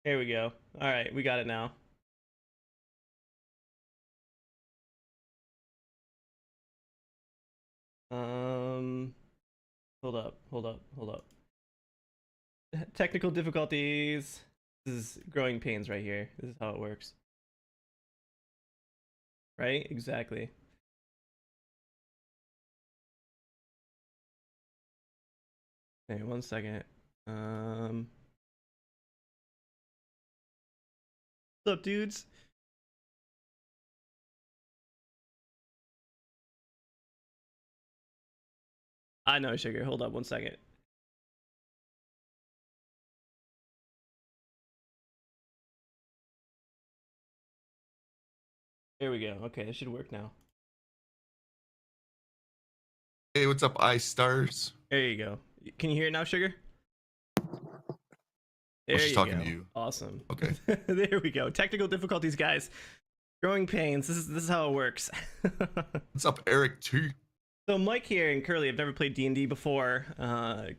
Here we go. All right, we got it now. Um, hold up. Technical difficulties. This is growing pains right here. This is how it works. Right? Exactly. Hey, one second. Um, what's up, dudes? I know, Sugar. Hold up one second. Here we go. Okay, this should work now. Hey, what's up, Ice Stars? There you go. Can you hear it now, Sugar? There She's you talking go. to you. Awesome. Okay. There we go. Technical difficulties, guys. Growing pains. This is how it works. What's up, Eric? Too. So Mike here and Curly have never played D&D before.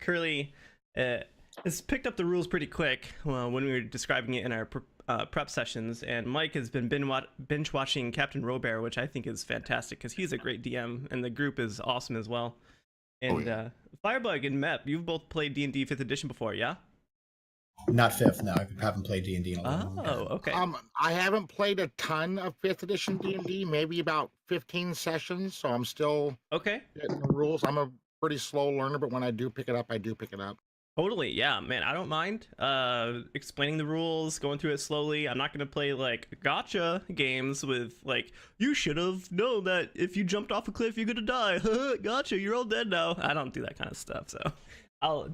Curly has picked up the rules pretty quick when we were describing it in our prep sessions, and Mike has been binge watching Captain Robert, which I think is fantastic because he's a great DM and the group is awesome as well. And yeah. Firebug and Mep, you've both played D&D 5th edition before, yeah? Not 5th, no. I haven't played D&D in a long time. Oh, okay. I haven't played a ton of 5th edition D&D, maybe about 15 sessions, so I'm still Okay. getting the rules. I'm a pretty slow learner, but when I do pick it up, I do pick it up. Totally, yeah, man. I don't mind explaining the rules, going through it slowly. I'm not gonna play like gotcha games with like you should have known that if you jumped off a cliff you're gonna die. Gotcha, you're all dead now. I don't do that kind of stuff, so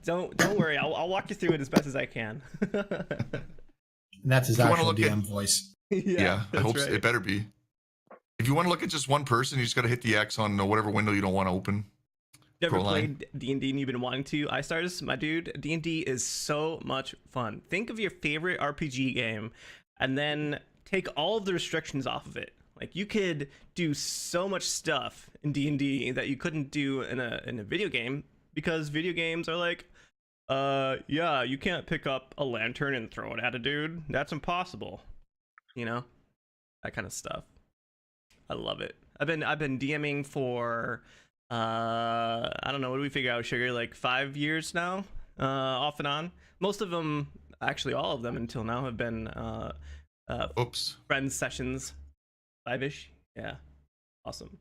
don't worry. I'll walk you through it as best as I can. And that's his If you wanna actual look at- DM voice. Yeah, I hope right. it better be. If you want to look at just one person, you just got to hit the X on whatever window you don't want to open. Never Pro line. played D&D and you've been wanting to? iStars, my dude, D&D is so much fun. Think of your favorite RPG game and then take all of the restrictions off of it. Like you could do so much stuff in D&D that you couldn't do in a video game because video games are like, yeah, you can't pick up a lantern and throw it at a dude. That's impossible. You know? That kind of stuff. I love it. I've been DMing for I don't know, what do we figure out, Sugar, like 5 years now, off and on. Most of them, actually all of them until now, have been Oops. friends sessions, 5-ish. Yeah, awesome.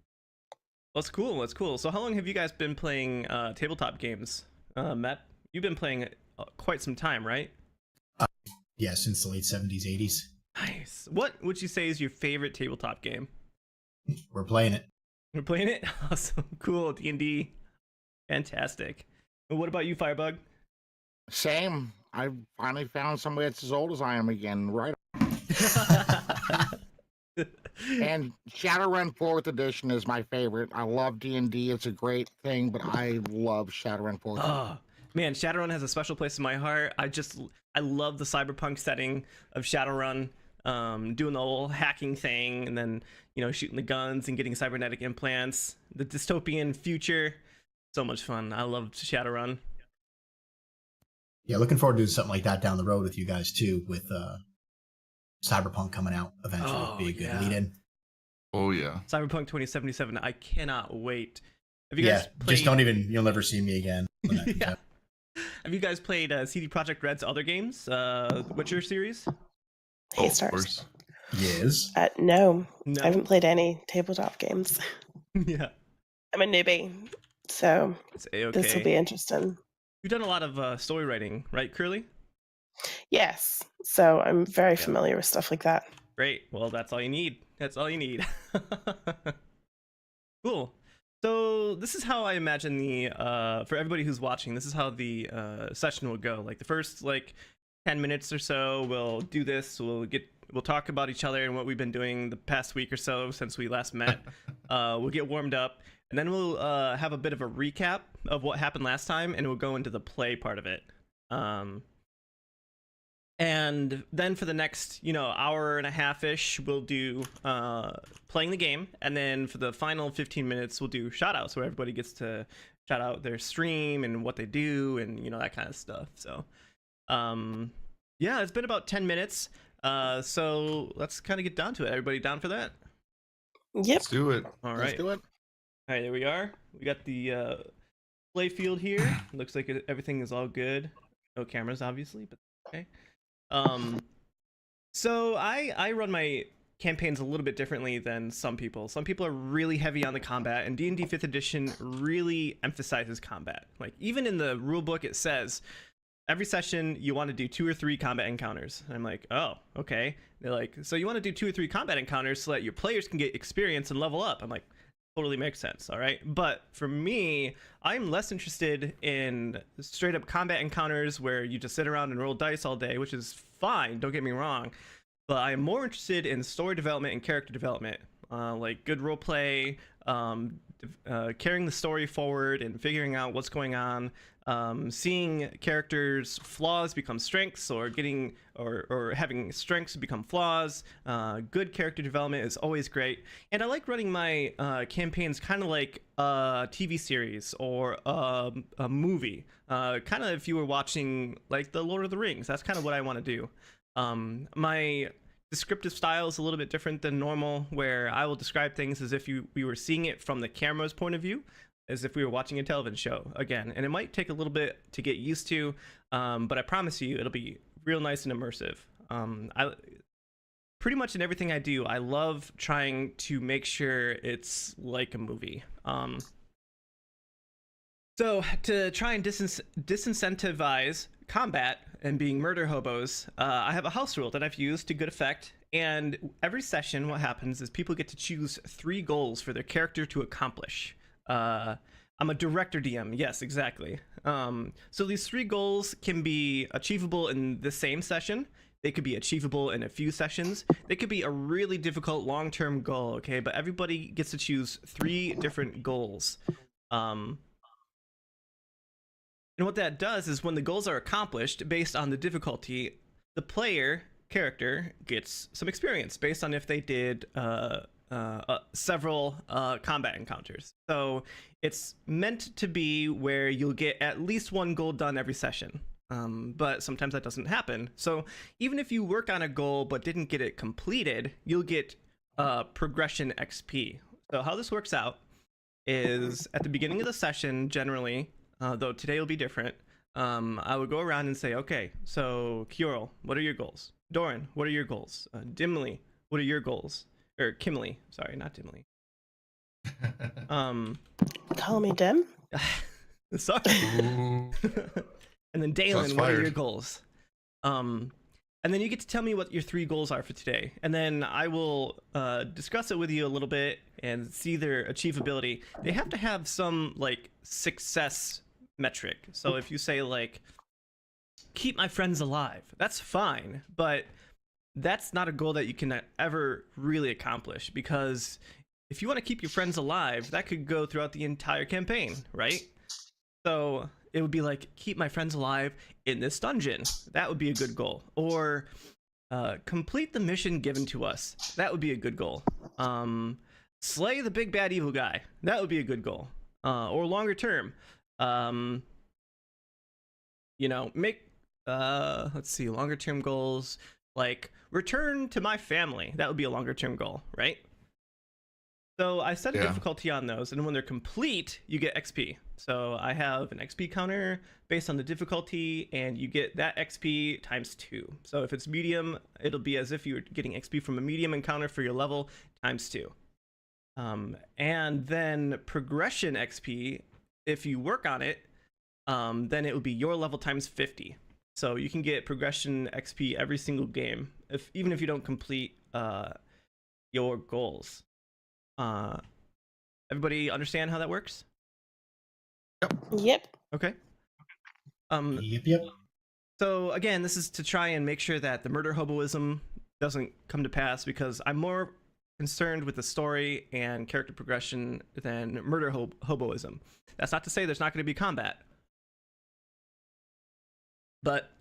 Well, it's cool. It's cool. So how long have you guys been playing tabletop games? Matt, you've been playing quite some time, right? Yeah, since the late 70s, 80s. Nice. What would you say is your favorite tabletop game? We're playing it. We're playing it? Awesome. Cool. D&D. Fantastic. And what about you, Firebug? Same. I finally found somebody that's as old as I am again. Right. And Shadowrun 4th edition is my favorite. I love D&D. It's a great thing, but I love Shadowrun 4th. Oh, man, Shadowrun has a special place in my heart. I love the cyberpunk setting of Shadowrun. Doing the whole hacking thing and then, you know, shooting the guns and getting cybernetic implants, the dystopian future. So much fun. I loved Shadowrun. Yeah, looking forward to doing something like that down the road with you guys too, with Cyberpunk coming out eventually. Oh, Be a good yeah. lead-in. Oh yeah. Cyberpunk 2077. I cannot wait. Have you guys played... just don't even, you'll never see me again. Yeah. Have you guys played CD Projekt Red's other games? Witcher series? Hey, Of Stars. course. Yes. No, No. I haven't played any tabletop games. Yeah. I'm a newbie, so It's A-okay. this will be interesting. You've done a lot of story writing, right, Curly? Yes, so I'm very familiar with stuff like that. Great. Well, that's all you need. That's all you need. Cool. So this is how I imagine the for everybody who's watching, this is how the session will go. Like the first 10 minutes or so, we'll do this. We'll talk about each other and what we've been doing the past week or so since we last met. We'll get warmed up, and then we'll have a bit of a recap of what happened last time, and we'll go into the play part of it. And then for the next, hour and a half-ish, we'll do playing the game. And then for the final 15 minutes, we'll do shout-outs where everybody gets to shout out their stream and what they do and, that kind of stuff. So, Yeah, it's been about 10 minutes. So let's kind of get down to it. Everybody down for that? Yep. Let's do it. All Let's right. do it. All right, there we are. We got the play field here. Looks like everything is all good. No cameras, obviously, but okay. So I run my campaigns a little bit differently than some people. Some people are really heavy on the combat, and D&D 5th edition really emphasizes combat. Like, even in the rule book, it says every session you want to do 2 or 3 combat encounters. And I'm like, oh, okay. They're like, so you want to do 2 or 3 combat encounters so that your players can get experience and level up. I'm like, totally makes sense. All right. But for me, I'm less interested in straight up combat encounters where you just sit around and roll dice all day, which is fine. Don't get me wrong. But I'm more interested in story development and character development, like good role play, carrying the story forward and figuring out what's going on, seeing characters' flaws become strengths, or getting or having strengths become flaws. Good character development is always great, and I like running my campaigns kind of like a TV series or a movie. Kind of if you were watching like the Lord of the Rings, that's kind of what I want to do. My descriptive style is a little bit different than normal, where I will describe things as if we were seeing it from the camera's point of view, as if we were watching a television show again. And it might take a little bit to get used to, but I promise you it'll be real nice and immersive. I pretty much in everything I do, I love trying to make sure it's like a movie. So to try and disincentivize combat and being murder hobos, I have a house rule that I've used to good effect. And every session, what happens is people get to choose 3 goals for their character to accomplish. I'm a director DM. Yes, exactly. So these 3 goals can be achievable in the same session. They could be achievable in a few sessions. They could be a really difficult long-term goal, okay? But everybody gets to choose 3 different goals. And what that does is when the goals are accomplished based on the difficulty, the player character gets some experience based on if they did several combat encounters. So it's meant to be where you'll get at least 1 goal done every session. But sometimes that doesn't happen. So even if you work on a goal but didn't get it completed, you'll get progression XP. So how this works out is at the beginning of the session, generally, though today will be different, I would go around and say, okay, so Kyorl, what are your goals? Doran, what are your goals? Dimly, what are your goals? Or Kimley, sorry, not Dimly. Call me Dim. Sorry. And then Dalen, Shots what are your fired. goals? And then you get to tell me what your 3 goals are for today. And then I will discuss it with you a little bit and see their achievability. They have to have some like success metric. So if you say like, keep my friends alive, that's fine. But that's not a goal that you can ever really accomplish, because if you want to keep your friends alive, that could go throughout the entire campaign, right? So it would be like, keep my friends alive in this dungeon. That would be a good goal. Or complete the mission given to us. That would be a good goal. Slay the big bad evil guy. That would be a good goal. Or longer term, you know, make let's see, longer term goals like return to my family. That would be a longer term goal, right? So I set a difficulty on those, and when they're complete, you get XP. So I have an XP counter based on the difficulty, and you get that XP times 2. So if it's medium, it'll be as if you were getting XP from a medium encounter for your level times 2. And then progression XP, if you work on it, then it would be your level times 50. So you can get progression XP every single game, even if you don't complete your goals. Everybody understand how that works? Yep. Okay. Yep. So again, this is to try and make sure that the murder hoboism doesn't come to pass, because I'm more concerned with the story and character progression than murder hoboism. That's not to say there's not going to be combat, but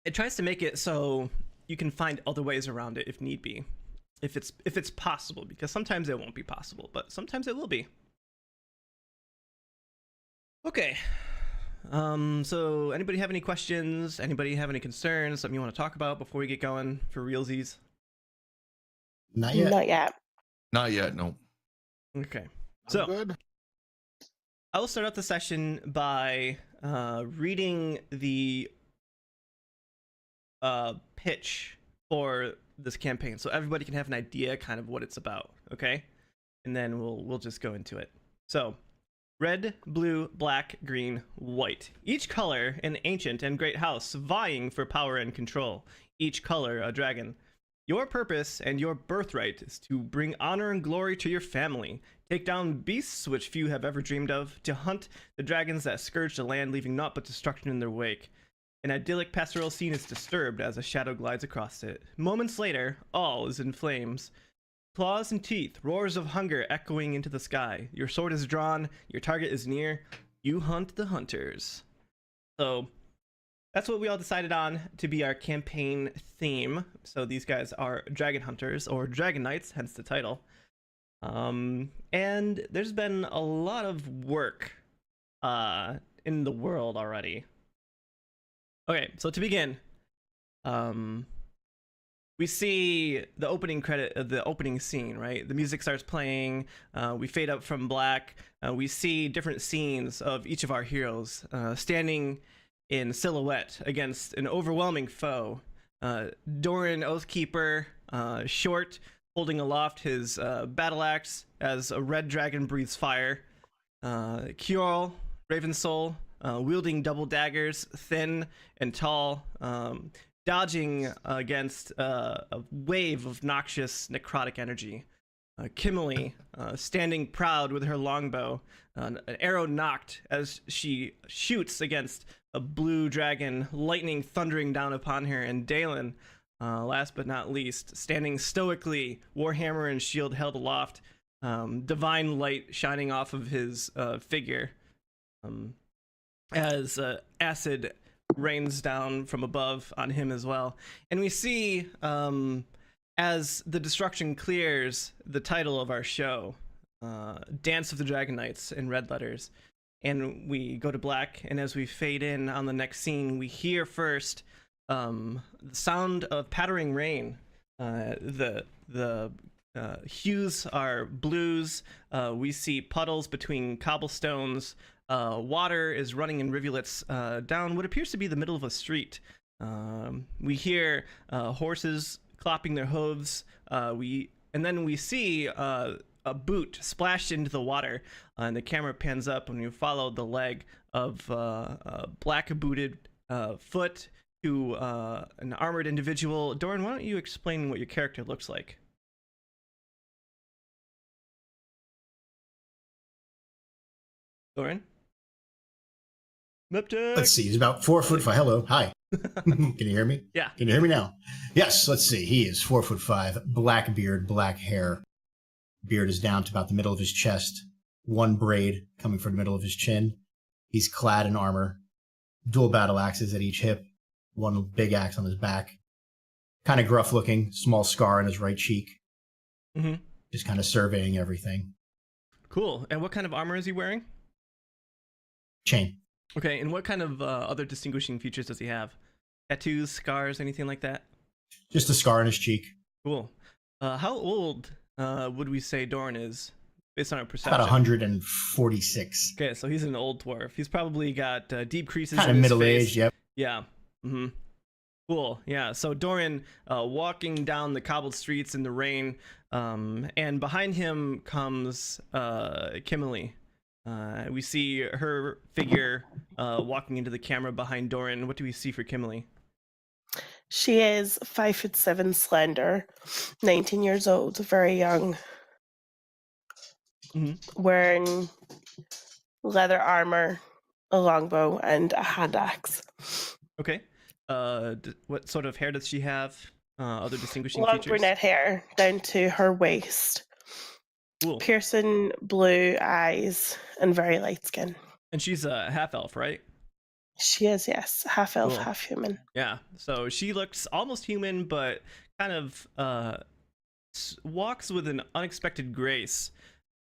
it tries to make it so you can find other ways around it if need be, if it's possible, because sometimes it won't be possible, but sometimes it will be. Okay, So anybody have any questions? Anybody have any concerns? Something you want to talk about before we get going for realsies? Not yet. Not yet. Not yet. No. Okay. I'm So good. I will start out the session by reading the pitch for this campaign, so everybody can have an idea kind of what it's about. Okay, and then we'll just go into it. So, red, blue, black, green, white. Each color an ancient and great house vying for power and control. Each color a dragon. Your purpose and your birthright is to bring honor and glory to your family, take down beasts which few have ever dreamed of, to hunt the dragons that scourge the land, leaving naught but destruction in their wake. An idyllic pastoral scene is disturbed as a shadow glides across it. Moments later, all is in flames. Claws and teeth, roars of hunger echoing into the sky. Your sword is drawn, your target is near. You hunt the hunters. So that's what we all decided on to be our campaign theme. So these guys are dragon hunters or dragon knights, hence the title. And there's been a lot of work in the world already. Okay, so to begin, we see the opening credit of the opening scene, right? The music starts playing, we fade up from black, we see different scenes of each of our heroes standing in silhouette against an overwhelming foe. Doran Oathkeeper, short, holding aloft his battle axe as a red dragon breathes fire. Kjorl, Ravensoul, wielding double daggers, thin and tall, dodging against a wave of noxious necrotic energy. Kimberly, standing proud with her longbow, an arrow knocked as she shoots against a blue dragon, lightning thundering down upon her, and Dalen, last but not least, standing stoically, warhammer and shield held aloft, divine light shining off of his figure, as acid rains down from above on him as well. And we see, as the destruction clears, the title of our show, Dance of the Dragon Knights, in red letters. And we go to black, and as we fade in on the next scene, we hear first the sound of pattering rain. The hues are blues. We see puddles between cobblestones. Water is running in rivulets down what appears to be the middle of a street. We hear horses clopping their hooves. And then we see a boot splashed into the water, and the camera pans up and you follow the leg of a black booted foot to an armored individual. Doran, why don't you explain what your character looks like? Doran? Let's see. He's about 4'5". Hello. Hi. Can you hear me? Yeah. Can you hear me now? Yes. Let's see. He is 4'5", black beard, black hair. Beard is down to about the middle of his chest. One braid coming from the middle of his chin. He's clad in armor. Dual battle axes at each hip. One big axe on his back. Kind of gruff looking. Small scar on his right cheek. Mm-hmm. Just kind of surveying everything. Cool. And what kind of armor is he wearing? Chain. Okay, and what kind of other distinguishing features does he have? Tattoos, scars, anything like that? Just a scar on his cheek. Cool. How old would we say Doran is, based on our perception? About 146. Okay, so he's an old dwarf. He's probably got deep creases Kind in of his middle-aged, face. yep. Yeah. Mm-hmm. Cool. Yeah. So Doran walking down the cobbled streets in the rain, and behind him comes Kimberly. We see her figure walking into the camera behind Doran. What do we see for Kimberly? She is 5'7", slender, 19 years old, very young, wearing leather armor, a longbow, and a hand axe. Okay. What sort of hair does she have? Other distinguishing Long features? brunette hair down to her waist. Cool. Piercing blue eyes and very light skin. And she's a half elf, right? She is, yes. Half elf, Cool. half human. Yeah. So she looks almost human, but kind of walks with an unexpected grace.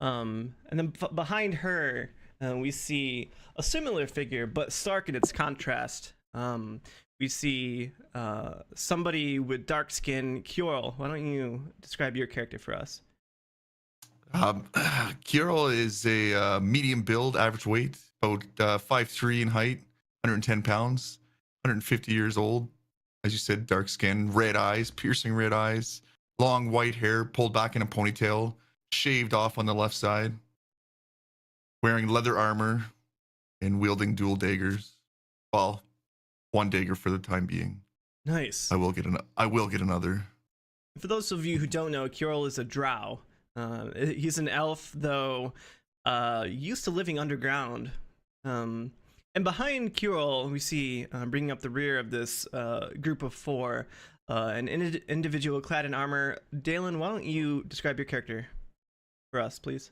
And then behind her, we see a similar figure, but stark in its contrast. We see somebody with dark skin. Kjorl, why don't you describe your character for us? Kirill is a medium build, average weight, about 5'3" in height, 110 pounds, 150 years old. As you said, dark skin, red eyes, piercing red eyes, long white hair pulled back in a ponytail, shaved off on the left side, wearing leather armor and wielding dual daggers. Well, one dagger for the time being. Nice. I will get another. For those of you who don't know, Kjorl is a drow. He's an elf, though used to living underground. And behind Kjorl, we see, bringing up the rear of this group of four, an individual clad in armor. Dalen, why don't you describe your character for us, please?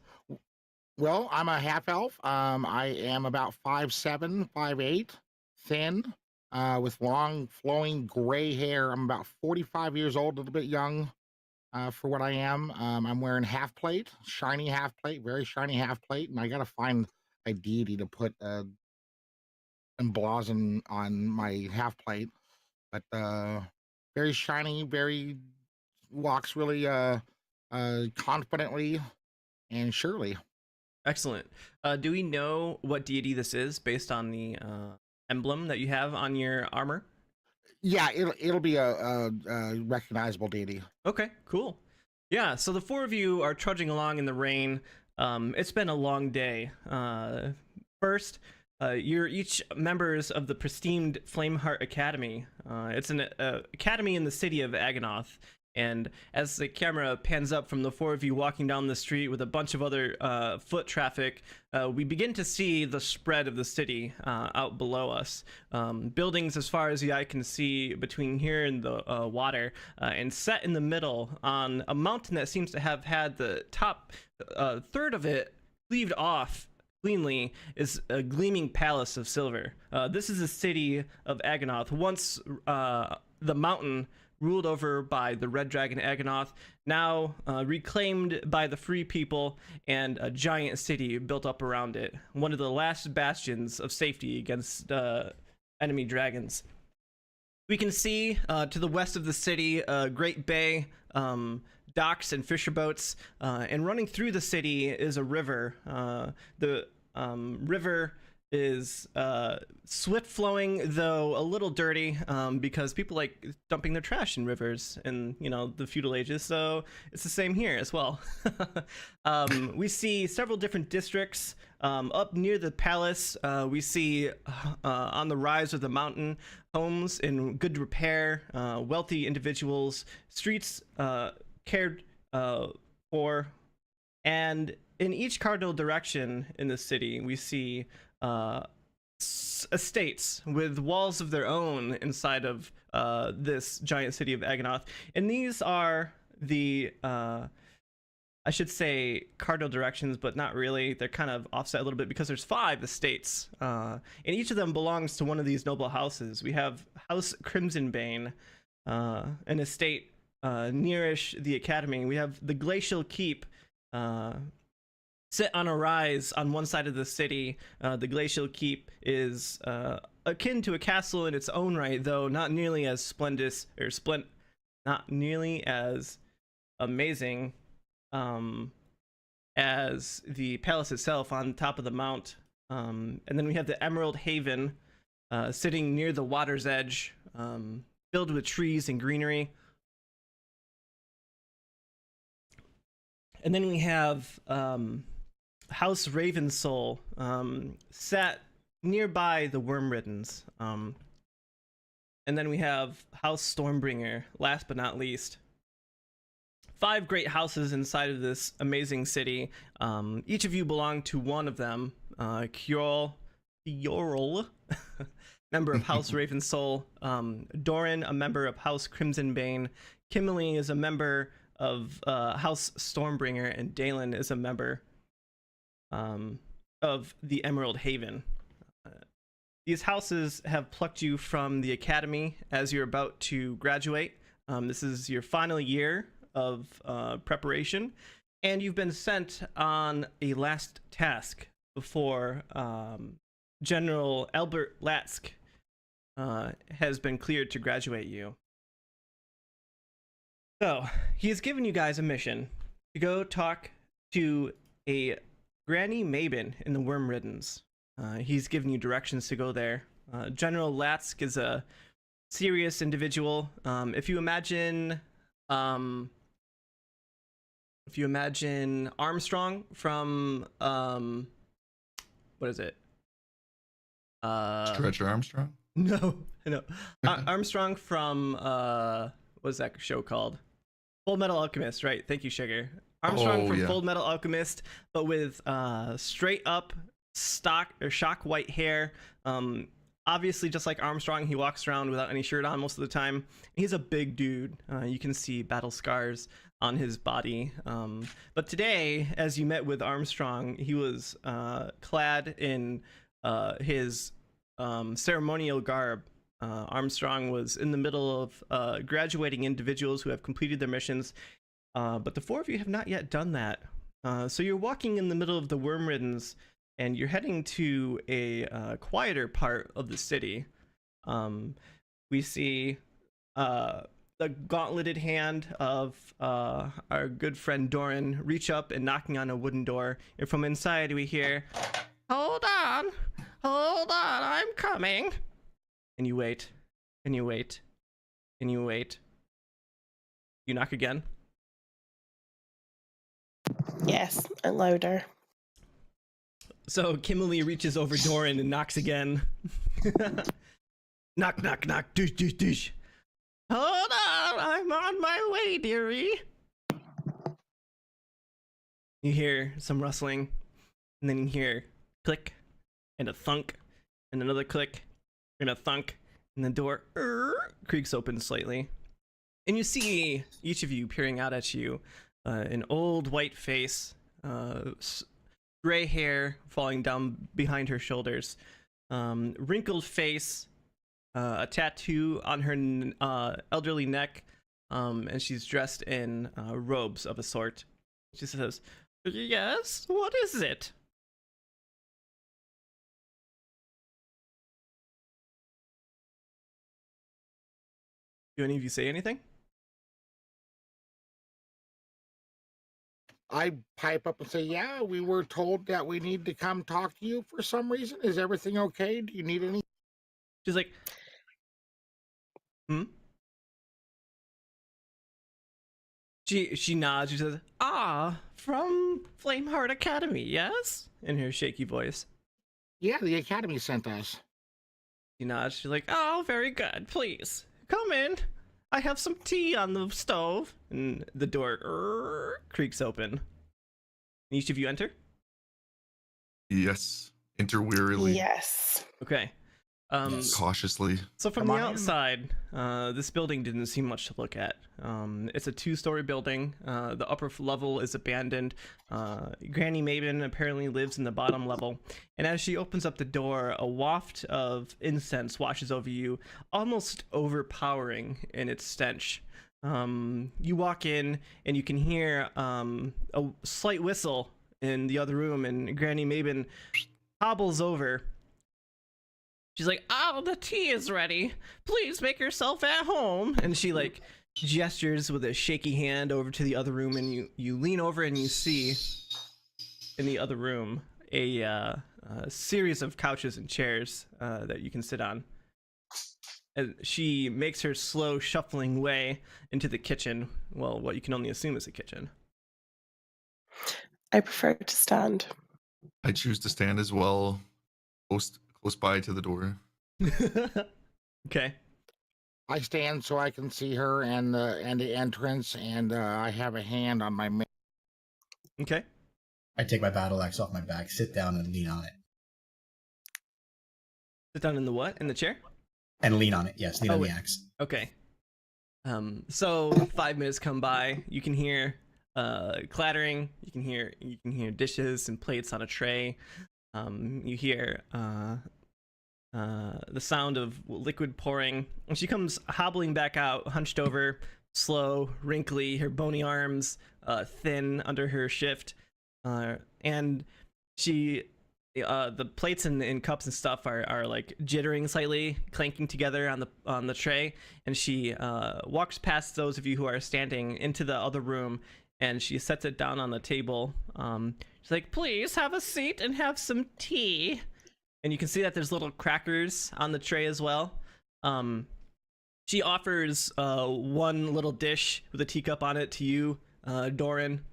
Well, I'm a half elf. I am about 5'7", 5'8", thin, with long flowing gray hair. I'm about 45 years old, a little bit young for what I am. I'm wearing half plate, shiny half plate, very shiny half plate, and I gotta find a deity to put emblazoned on my half plate. But very shiny, very walks really confidently and surely. Excellent. Do we know what deity this is based on the emblem that you have on your armor? Yeah, it'll be a recognizable deity. Okay, cool. Yeah, so the four of you are trudging along in the rain. It's been a long day. First, you're each members of the pristine Flameheart Academy. It's an academy in the city of Aganoth. And as the camera pans up from the four of you walking down the street with a bunch of other foot traffic, we begin to see the spread of the city out below us. Buildings as far as the eye can see between here and the water, and set in the middle on a mountain that seems to have had the top third of it cleaved off cleanly is a gleaming palace of silver. This is the city of Aganoth. Once the mountain ruled over by the Red Dragon Aganoth, now reclaimed by the free people, and a giant city built up around it. One of the last bastions of safety against enemy dragons. We can see to the west of the city a great bay, docks and fisher boats, and running through the city is a river. The river is swift flowing, though a little dirty, because people like dumping their trash in rivers in, you know, the feudal ages, so it's the same here as well. We see several different districts up near the palace. We see on the rise of the mountain homes in good repair, wealthy individuals, streets cared for, and in each cardinal direction in the city we see estates with walls of their own inside of this giant city of Aganoth. And these are the I should say cardinal directions, but not really. They're kind of offset a little bit because there's 5 estates, and each of them belongs to one of these noble houses. We have House Crimsonbane, an estate nearish the academy. We have the Glacial Keep, sit on a rise on one side of the city. The Glacial Keep is akin to a castle in its own right, though not nearly as not nearly as amazing as the palace itself on top of the mount. And then we have the Emerald Haven, sitting near the water's edge, filled with trees and greenery. And then we have House Ravensoul, sat nearby the Wormriddens. And then we have House Stormbringer, last but not least. 5 great houses inside of this amazing city. Each of you belong to one of them. Kjorl, member of House Ravensoul. Doran, a member of House Crimsonbane. Kimberly is a member of House Stormbringer, and Dalen is a member of the Emerald Haven. These houses have plucked you from the academy as you're about to graduate. This is your final year of preparation, and you've been sent on a last task before General Albert Latsk has been cleared to graduate you. So he has given you guys a mission to go talk to a Granny Mabin in the Worm Riddens. He's given you directions to go there. General Latsk is a serious individual. If you imagine Armstrong from what is it? Stretcher Armstrong? No. Armstrong from what's that show called? Full Metal Alchemist, right? Thank you, Sugar. Armstrong from Full Metal Alchemist, but with straight up shock white hair. Obviously, just like Armstrong, he walks around without any shirt on most of the time. He's a big dude. You can see battle scars on his body. But today, as you met with Armstrong, he was clad in his ceremonial garb. Armstrong was in the middle of graduating individuals who have completed their missions, but the four of you have not yet done that. So you're walking in the middle of the Worm Riddens, and you're heading to a quieter part of the city. We see the gauntleted hand of our good friend Doran reach up and knocking on a wooden door, and from inside we hear, hold on, I'm coming." And you wait, and you wait, and you wait. You knock again. Yes, and louder. So Kimberly reaches over Doran and knocks again. Knock, knock, knock, douche, douche, douche. Hold on, I'm on my way, dearie. You hear some rustling, and then you hear click, and a thunk, and another click, and a thunk, and the door creaks open slightly. And you see each of you peering out at you, an old white face, gray hair falling down behind her shoulders, wrinkled face, a tattoo on her elderly neck, and she's dressed in robes of a sort. She says, "Yes, what is it?" Do any of you say anything? I pipe up and say, "Yeah, we were told that we need to come talk to you for some reason. Is everything okay? Do you need any?" She's like, She nods. She says, from Flameheart Academy, yes?" In her shaky voice. "Yeah, the Academy sent us." She nods. She's like, "Oh, very good. Please, come in. I have some tea on the stove." And the door creaks open. Each of you enter? Yes. Enter wearily. Yes. Okay. Cautiously. So from the outside, this building didn't seem much to look at. It's a 2-story building. The upper level is abandoned. Granny Maven apparently lives in the bottom level. And as she opens up the door, a waft of incense washes over you, almost overpowering in its stench. You walk in and you can hear a slight whistle in the other room, and Granny Maven hobbles over. She's like, "Oh, the tea is ready. Please make yourself at home." And she like gestures with a shaky hand over to the other room, and you lean over and you see in the other room a series of couches and chairs that you can sit on. And she makes her slow shuffling way into the kitchen. Well, what you can only assume is a kitchen. I prefer to stand. I choose to stand as well, close by to the door. Okay. I stand so I can see her and the entrance, and I have a hand on my. Okay. I take my battle axe off my back, sit down, and lean on it. Sit down in the what? In the chair? And lean on it. Yes, lean on the axe. Okay. So 5 minutes come by. You can hear clattering. You can hear dishes and plates on a tray. You hear the sound of liquid pouring, and she comes hobbling back out, hunched over, slow, wrinkly, her bony arms thin under her shift, and she the plates and cups and stuff are like jittering slightly, clanking together on the tray, and she walks past those of you who are standing into the other room, and she sets it down on the table. She's like, "Please have a seat and have some tea." And you can see that there's little crackers on the tray as well. She offers one little dish with a teacup on it to you, Doran.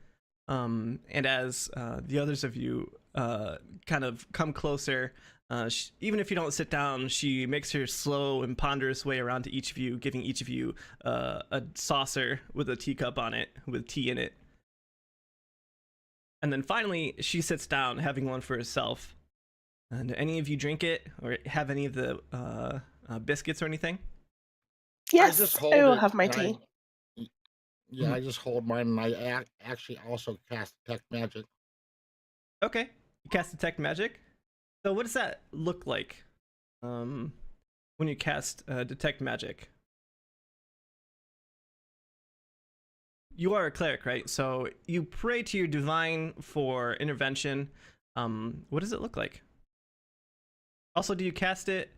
And as the others of you kind of come closer, even if you don't sit down, she makes her slow and ponderous way around to each of you, giving each of you a saucer with a teacup on it, with tea in it. And then finally, she sits down, having one for herself. And any of you drink it or have any of the biscuits or anything? Yes, I will have my tea. Yeah, I just hold mine, and I actually also cast Detect Magic. Okay, you cast Detect Magic. So what does that look like when you cast Detect Magic? You are a cleric, right? So you pray to your divine for intervention. What does it look like? Also, do you cast it?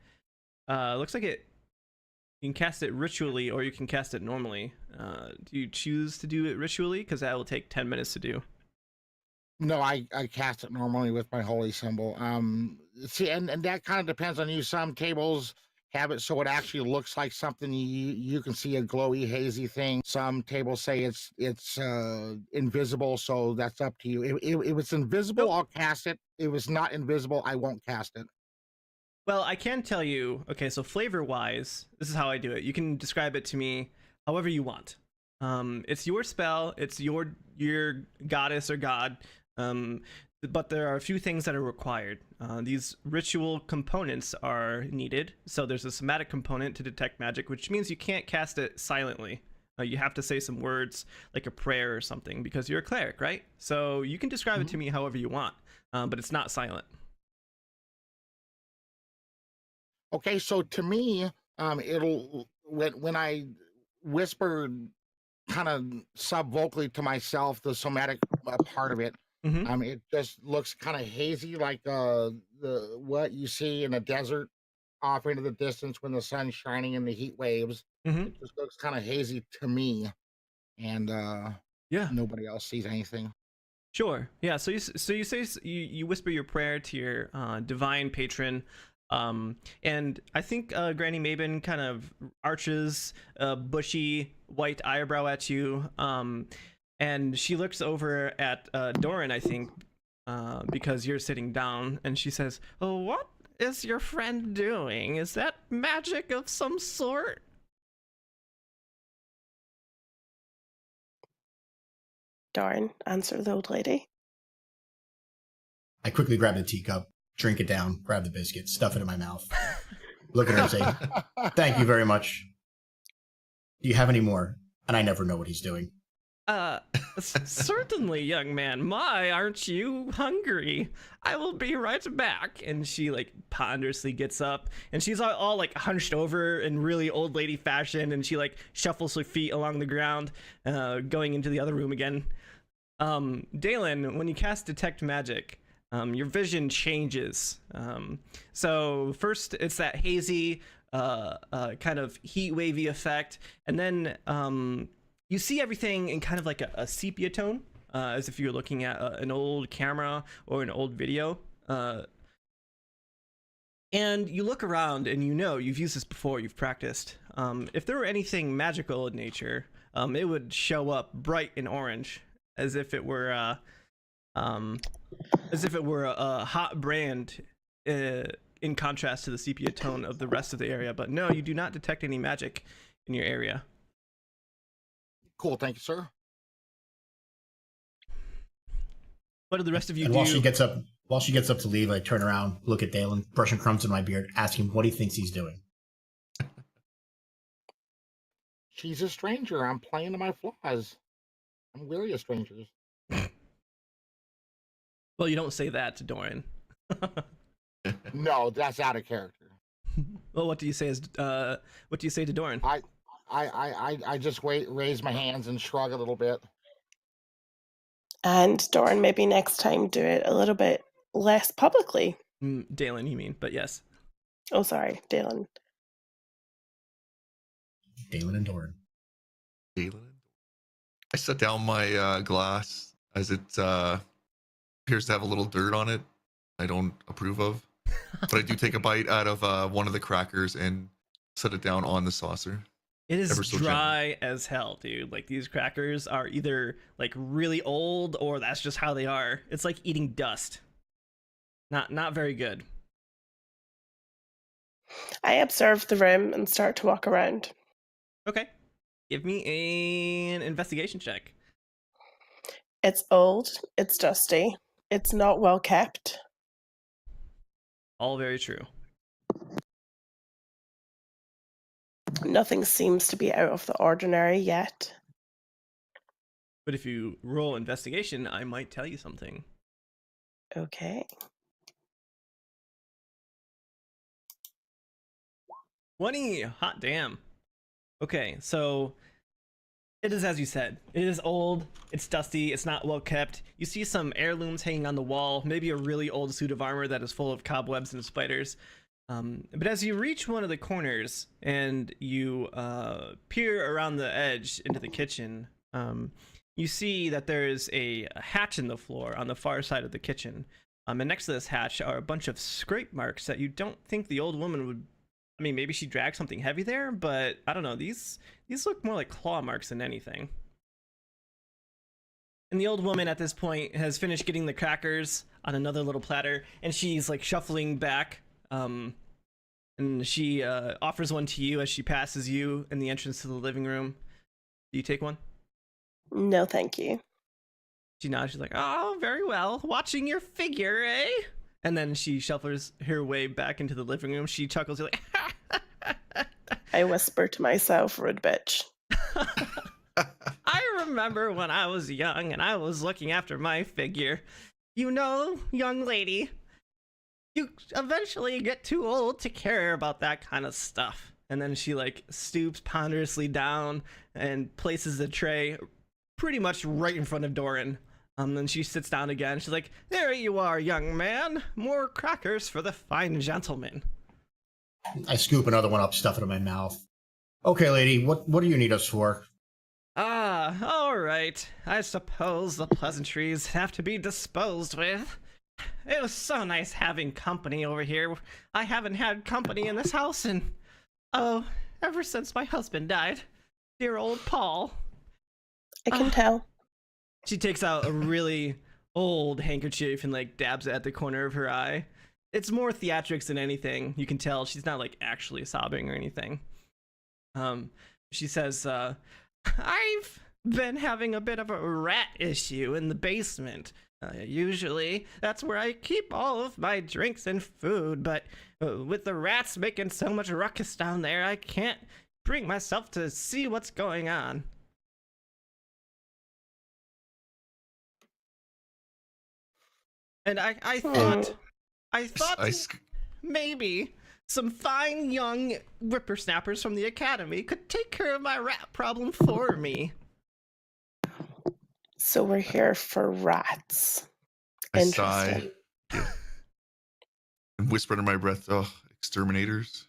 Looks like it. You can cast it ritually, or you can cast it normally. Do you choose to do it ritually? Because that will take 10 minutes to do. No, I cast it normally with my holy symbol. See, and that kind of depends on you. Some tables have it so it actually looks like something you can see, a glowy, hazy thing. Some tables say it's invisible, so that's up to you. If it's invisible, Nope. I'll cast it. If it's not invisible, I won't cast it. Well, I can tell you. Okay, so flavor-wise, this is how I do it. You can describe it to me however you want. It's your spell. It's your goddess or god. But there are a few things that are required. These ritual components are needed. So there's a somatic component to detect magic, which means you can't cast it silently. You have to say some words like a prayer or something because you're a cleric, right? So you can describe it to me however you want, but it's not silent. Okay, so to me, it'll when I whisper kind of sub-vocally to myself the somatic part of it. Mm-hmm. It just looks kind of hazy, like the what you see in a desert off into the distance when the sun's shining in the heat waves. Mm-hmm. It just looks kind of hazy to me, and Yeah. nobody else sees anything. Sure. Yeah. So you say you whisper your prayer to your divine patron, and I think Granny Maben kind of arches a bushy white eyebrow at you, and she looks over at Doran, I think, because you're sitting down, and she says, "Oh, what is your friend doing? Is that magic of some sort?" Darn, answer the old lady. I quickly grab the teacup, drink it down, grab the biscuit, stuff it in my mouth. Look at her and say, "Thank you very much. Do you have any more?" And I never know what he's doing. Certainly, young man. My, aren't you hungry? I will be right back. And she like ponderously gets up, and she's all like hunched over in really old lady fashion, and she like shuffles her feet along the ground, going into the other room again. Dalen, when you cast Detect Magic, your vision changes. So first it's that hazy, kind of heat wavy effect, and then you see everything in kind of like a sepia tone, as if you're looking at an old camera or an old video. And you look around and you know you've used this before, you've practiced. If there were anything magical in nature, it would show up bright and orange, as if it were a hot brand, in contrast to the sepia tone of the rest of the area. But no, you do not detect any magic in your area. Cool, thank you, sir. What do the rest of you And do? while she gets up to leave, I turn around, look at Dalen, brushing crumbs in my beard, ask him what he thinks he's doing. She's a stranger. I'm playing to my flaws. I'm wary of strangers. Well, you don't say that to Doran. No, that's out of character. Well, what do you say to Doran? I just raise my hands and shrug a little bit. And Doran, maybe next time do it a little bit less publicly. Dalen, you mean? But yes. Oh, sorry, Dalen. Dalen and Doran. Galen. I set down my glass as it appears to have a little dirt on it. I don't approve of, but I do take a bite out of one of the crackers and set it down on the saucer. It is Ever so dry as hell, dude. Like, these crackers are either like really old or that's just how they are. It's like eating dust. Not very good. I observe the room and start to walk around. Okay. Give me an investigation check. It's old, it's dusty, it's not well kept. All very true. Nothing seems to be out of the ordinary yet. But if you roll investigation, I might tell you something. Okay. 20! Hot damn. Okay, so it is as you said. It is old, it's dusty, it's not well kept. You see some heirlooms hanging on the wall, maybe a really old suit of armor that is full of cobwebs and spiders. But as you reach one of the corners and you peer around the edge into the kitchen, you see that there is a hatch in the floor on the far side of the kitchen. And next to this hatch are a bunch of scrape marks that you don't think the old woman would... I mean, maybe she dragged something heavy there, but I don't know. These look more like claw marks than anything. And the old woman at this point has finished getting the crackers on another little platter, and she's like shuffling back. And she offers one to you as she passes you in the entrance to the living room. Do you take one? No, thank you. She nods. She's like, "Oh, very well. Watching your figure, eh?" And then she shuffles her way back into the living room. She chuckles. You're like, I whisper to myself, rude bitch. I remember when I was young and I was looking after my figure. You know, young lady, you eventually get too old to care about that kind of stuff. And then she like stoops ponderously down and places the tray pretty much right in front of Doran. Then she sits down again. She's like, "There you are, young man. More crackers for the fine gentleman." I scoop another one up, stuff it in my mouth. Okay, lady, what do you need us for? Ah, all right. I suppose the pleasantries have to be disposed with. It was so nice having company over here. I haven't had company in this house ever since my husband died. Dear old Paul. I can tell. She takes out a really old handkerchief and like dabs it at the corner of her eye. It's more theatrics than anything. You can tell she's not like actually sobbing or anything. She says, "I've been having a bit of a rat issue in the basement. Usually that's where I keep all of my drinks and food, but with the rats making so much ruckus down there, I can't bring myself to see what's going on." And I thought maybe some fine young whippersnappers from the academy could take care of my rat problem for me. So we're here for rats. I Interesting. sigh. Yeah. And whisper under my breath, "Oh, exterminators."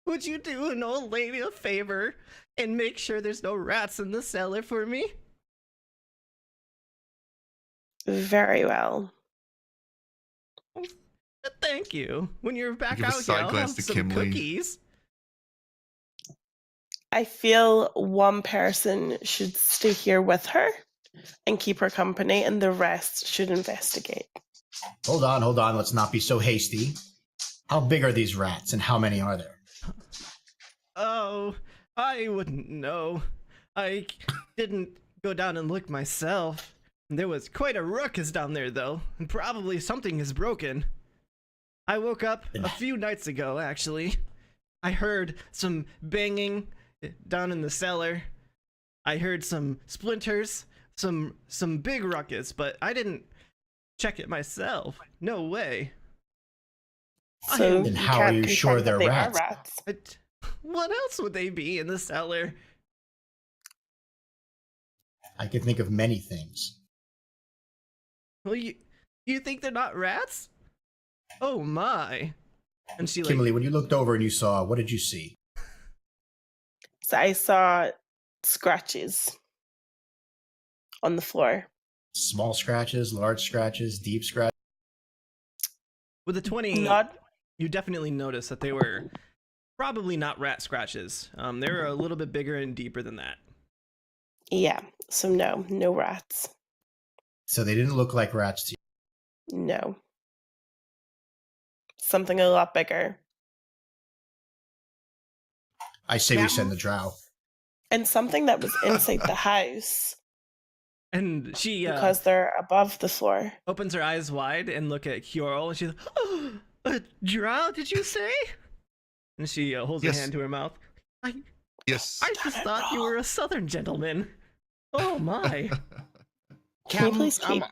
Would you do an old lady a favor and make sure there's no rats in the cellar for me? Very well. Thank you. When you're back Give a out here, side I'll glance have to some Kimley. cookies. I feel one person should stay here with her and keep her company, and the rest should investigate. Hold on. Let's not be so hasty. How big are these rats and how many are there? Oh, I wouldn't know. I didn't go down and look myself. There was quite a ruckus down there, though, and probably something is broken. I woke up a few nights ago, actually. I heard some banging down in the cellar. I heard some splinters, some big ruckus, but I didn't check it myself. No way. So Then you how are can't you sure confirm that they're they are rats? rats? But what else would they be in the cellar? I can think of many things. Well, you think they're not rats? Oh my! And she like, Kimberly, when you looked over and you saw, what did you see? So I saw scratches on the floor. Small scratches, large scratches, deep scratches. with the 20, Not you definitely notice that they were probably not rat scratches. They were a little bit bigger and deeper than that. yeah. So no rats. So they didn't look like rats to you. No. Something a lot bigger. I say we send the drow. And something that was inside the house And she because they're above the floor. opens her eyes wide and look at Kyorl, and she's like, "Oh, a drow, did you say?" And she holds her Yes. hand to her mouth. Yes. I just thought you were a southern gentleman. Oh my. Can you Captain, please keep?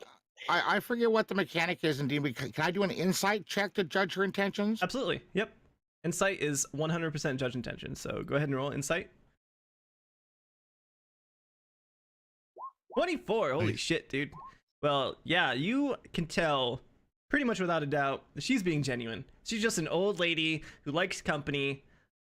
I forget what the mechanic is in D&D. Can I do an insight check to judge her intentions? Absolutely. Yep. Insight is 100% judge intention. So go ahead and roll insight. 24. Holy Nice. shit, dude. Well, yeah, you can tell pretty much without a doubt that she's being genuine. She's just an old lady who likes company,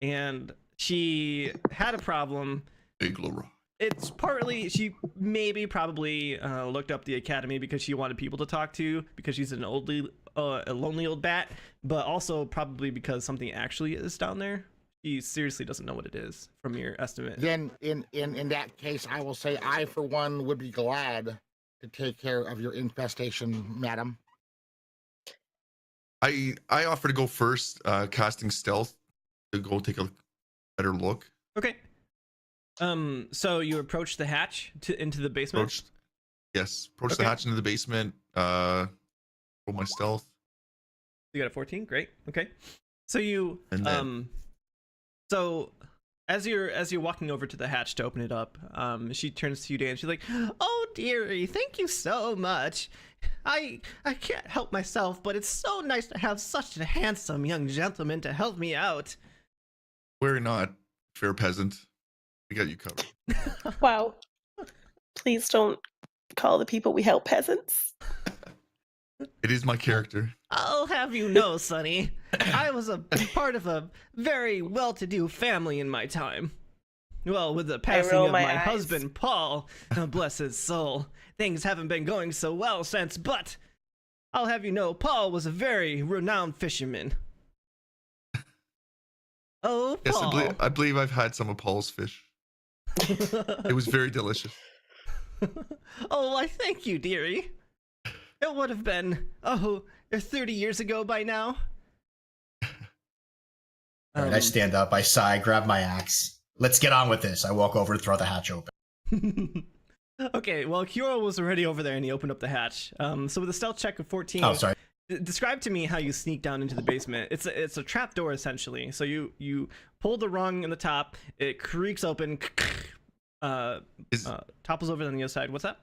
and she had a problem. Big Laura. It's partly she maybe probably looked up the academy because she wanted people to talk to because she's a lonely old bat, but also probably because something actually is down there. She seriously doesn't know what it is from your estimate. Then in that case, I will say I, for one, would be glad to take care of your infestation, madam. I offer to go first, casting stealth to go take a better look. Okay. So you approach the hatch into the basement. Approach Okay. the hatch into the basement. Roll my stealth. You got a 14. Great. Okay. So you And then- so as you're walking over to the hatch to open it up, she turns to you, Dan, and she's like, "Oh dearie, thank you so much. I can't help myself, but it's so nice to have such a handsome young gentleman to help me out." We're not, fair peasant. We got you covered. Wow. Please don't call the people we help peasants. It is my character. I'll have you know, Sonny, I was a part of a very well-to-do family in my time. Well, with the passing roll of my my eyes. husband, Paul, bless his soul, things haven't been going so well since, but I'll have you know, Paul was a very renowned fisherman. Oh, Yes, Paul. I believe I've had some of Paul's fish. It was very delicious. Oh, I thank you, dearie. It would have been, 30 years ago by now. All right, I stand up, I sigh, grab my axe. Let's get on with this. I walk over to throw the hatch open. Okay, well, Kyorl was already over there and he opened up the hatch. So with a stealth check of 14, Oh, sorry. describe to me how you sneak down into the basement. It's a trap door essentially. So you pull the rung in the top, it creaks open, topples over on the other side. What's that?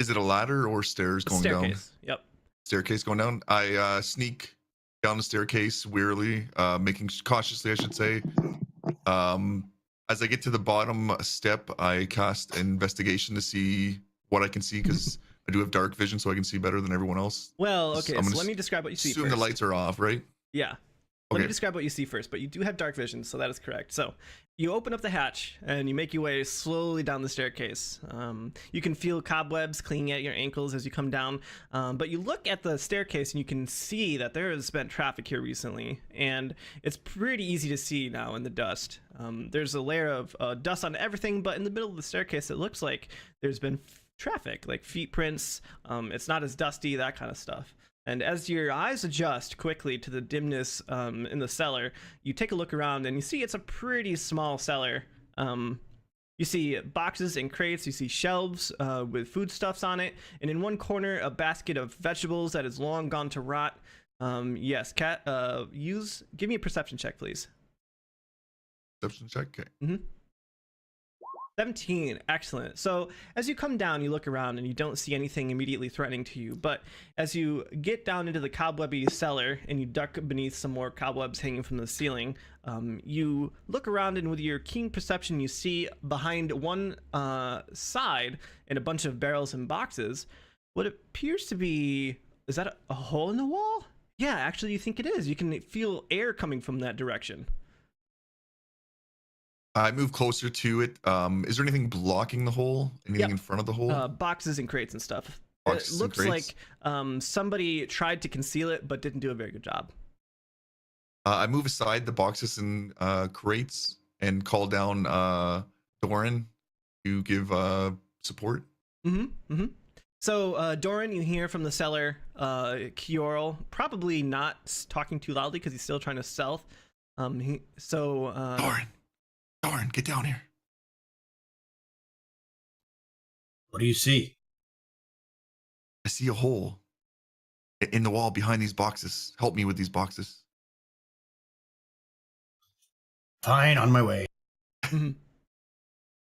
Is it a ladder or stairs going down? Staircase. Yep. Staircase going down. I sneak down the staircase wearily, cautiously, I should say. As I get to the bottom step, I cast investigation to see what I can see because I do have dark vision, so I can see better than everyone else. Well, okay. I'm So gonna let me describe what you see Assume first. the lights are off, right? Yeah. Let me Okay. describe what you see first, but you do have dark vision, so that is correct. So you open up the hatch and you make your way slowly down the staircase. You can feel cobwebs clinging at your ankles as you come down, but you look at the staircase and you can see that there has been traffic here recently, and it's pretty easy to see now in the dust. There's a layer of dust on everything, but in the middle of the staircase, it looks like there's been traffic, like feet prints. It's not as dusty, that kind of stuff. And as your eyes adjust quickly to the dimness in the cellar, you take a look around and you see it's a pretty small cellar. You see boxes and crates, you see shelves with foodstuffs on it, and in one corner, a basket of vegetables that is long gone to rot. Yes, Kat, give me a perception check, please. Perception check. Okay. 17, excellent. So as you come down, you look around and you don't see anything immediately threatening to you, but as you get down into the cobwebby cellar and you duck beneath some more cobwebs hanging from the ceiling, you look around and with your keen perception you see behind one side in a bunch of barrels and boxes what appears to be, is that a hole in the wall? Yeah, actually, you think it is. You can feel air coming from that direction. I move closer to it. Is there anything blocking the hole? Anything Yep. in front of the hole? Boxes and crates and stuff. Boxes It and looks crates? like somebody tried to conceal it but didn't do a very good job. I move aside the boxes and crates and call down Doran to give support. So, Doran, you hear from the cellar, Kiorl, probably not talking too loudly because he's still trying to stealth. Doran, get down here. What do you see? I see a hole in the wall behind these boxes. Help me with these boxes. Fine, on my way. And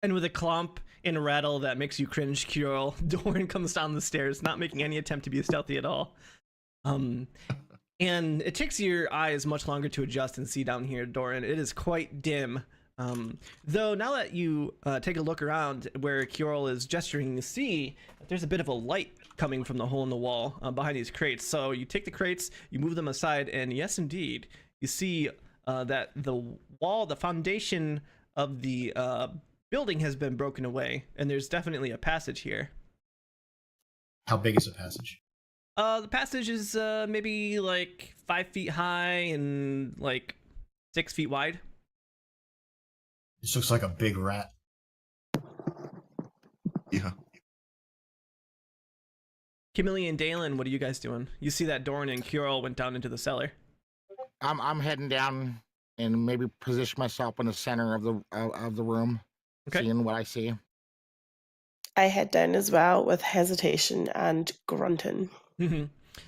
with a clomp and a rattle that makes you cringe, Kiorl, Doran comes down the stairs, not making any attempt to be stealthy at all. And it takes your eyes much longer to adjust and see down here, Doran. It is quite dim. Though now that you take a look around where Kiorl is gesturing, you see that there's a bit of a light coming from the hole in the wall behind these crates. So you take the crates, you move them aside, and yes, indeed, you see that the wall, the foundation of the building has been broken away, and there's definitely a passage here. How big is the passage? The passage is maybe like 5 feet high and like 6 feet wide. This looks like a big rat. Yeah. Kimberly and Dalen, what are you guys doing? You see that Doran and Kiorl went down into the cellar. I'm heading down and maybe position myself in the center of the room, Okay. seeing what I see. I head down as well with hesitation and grunting.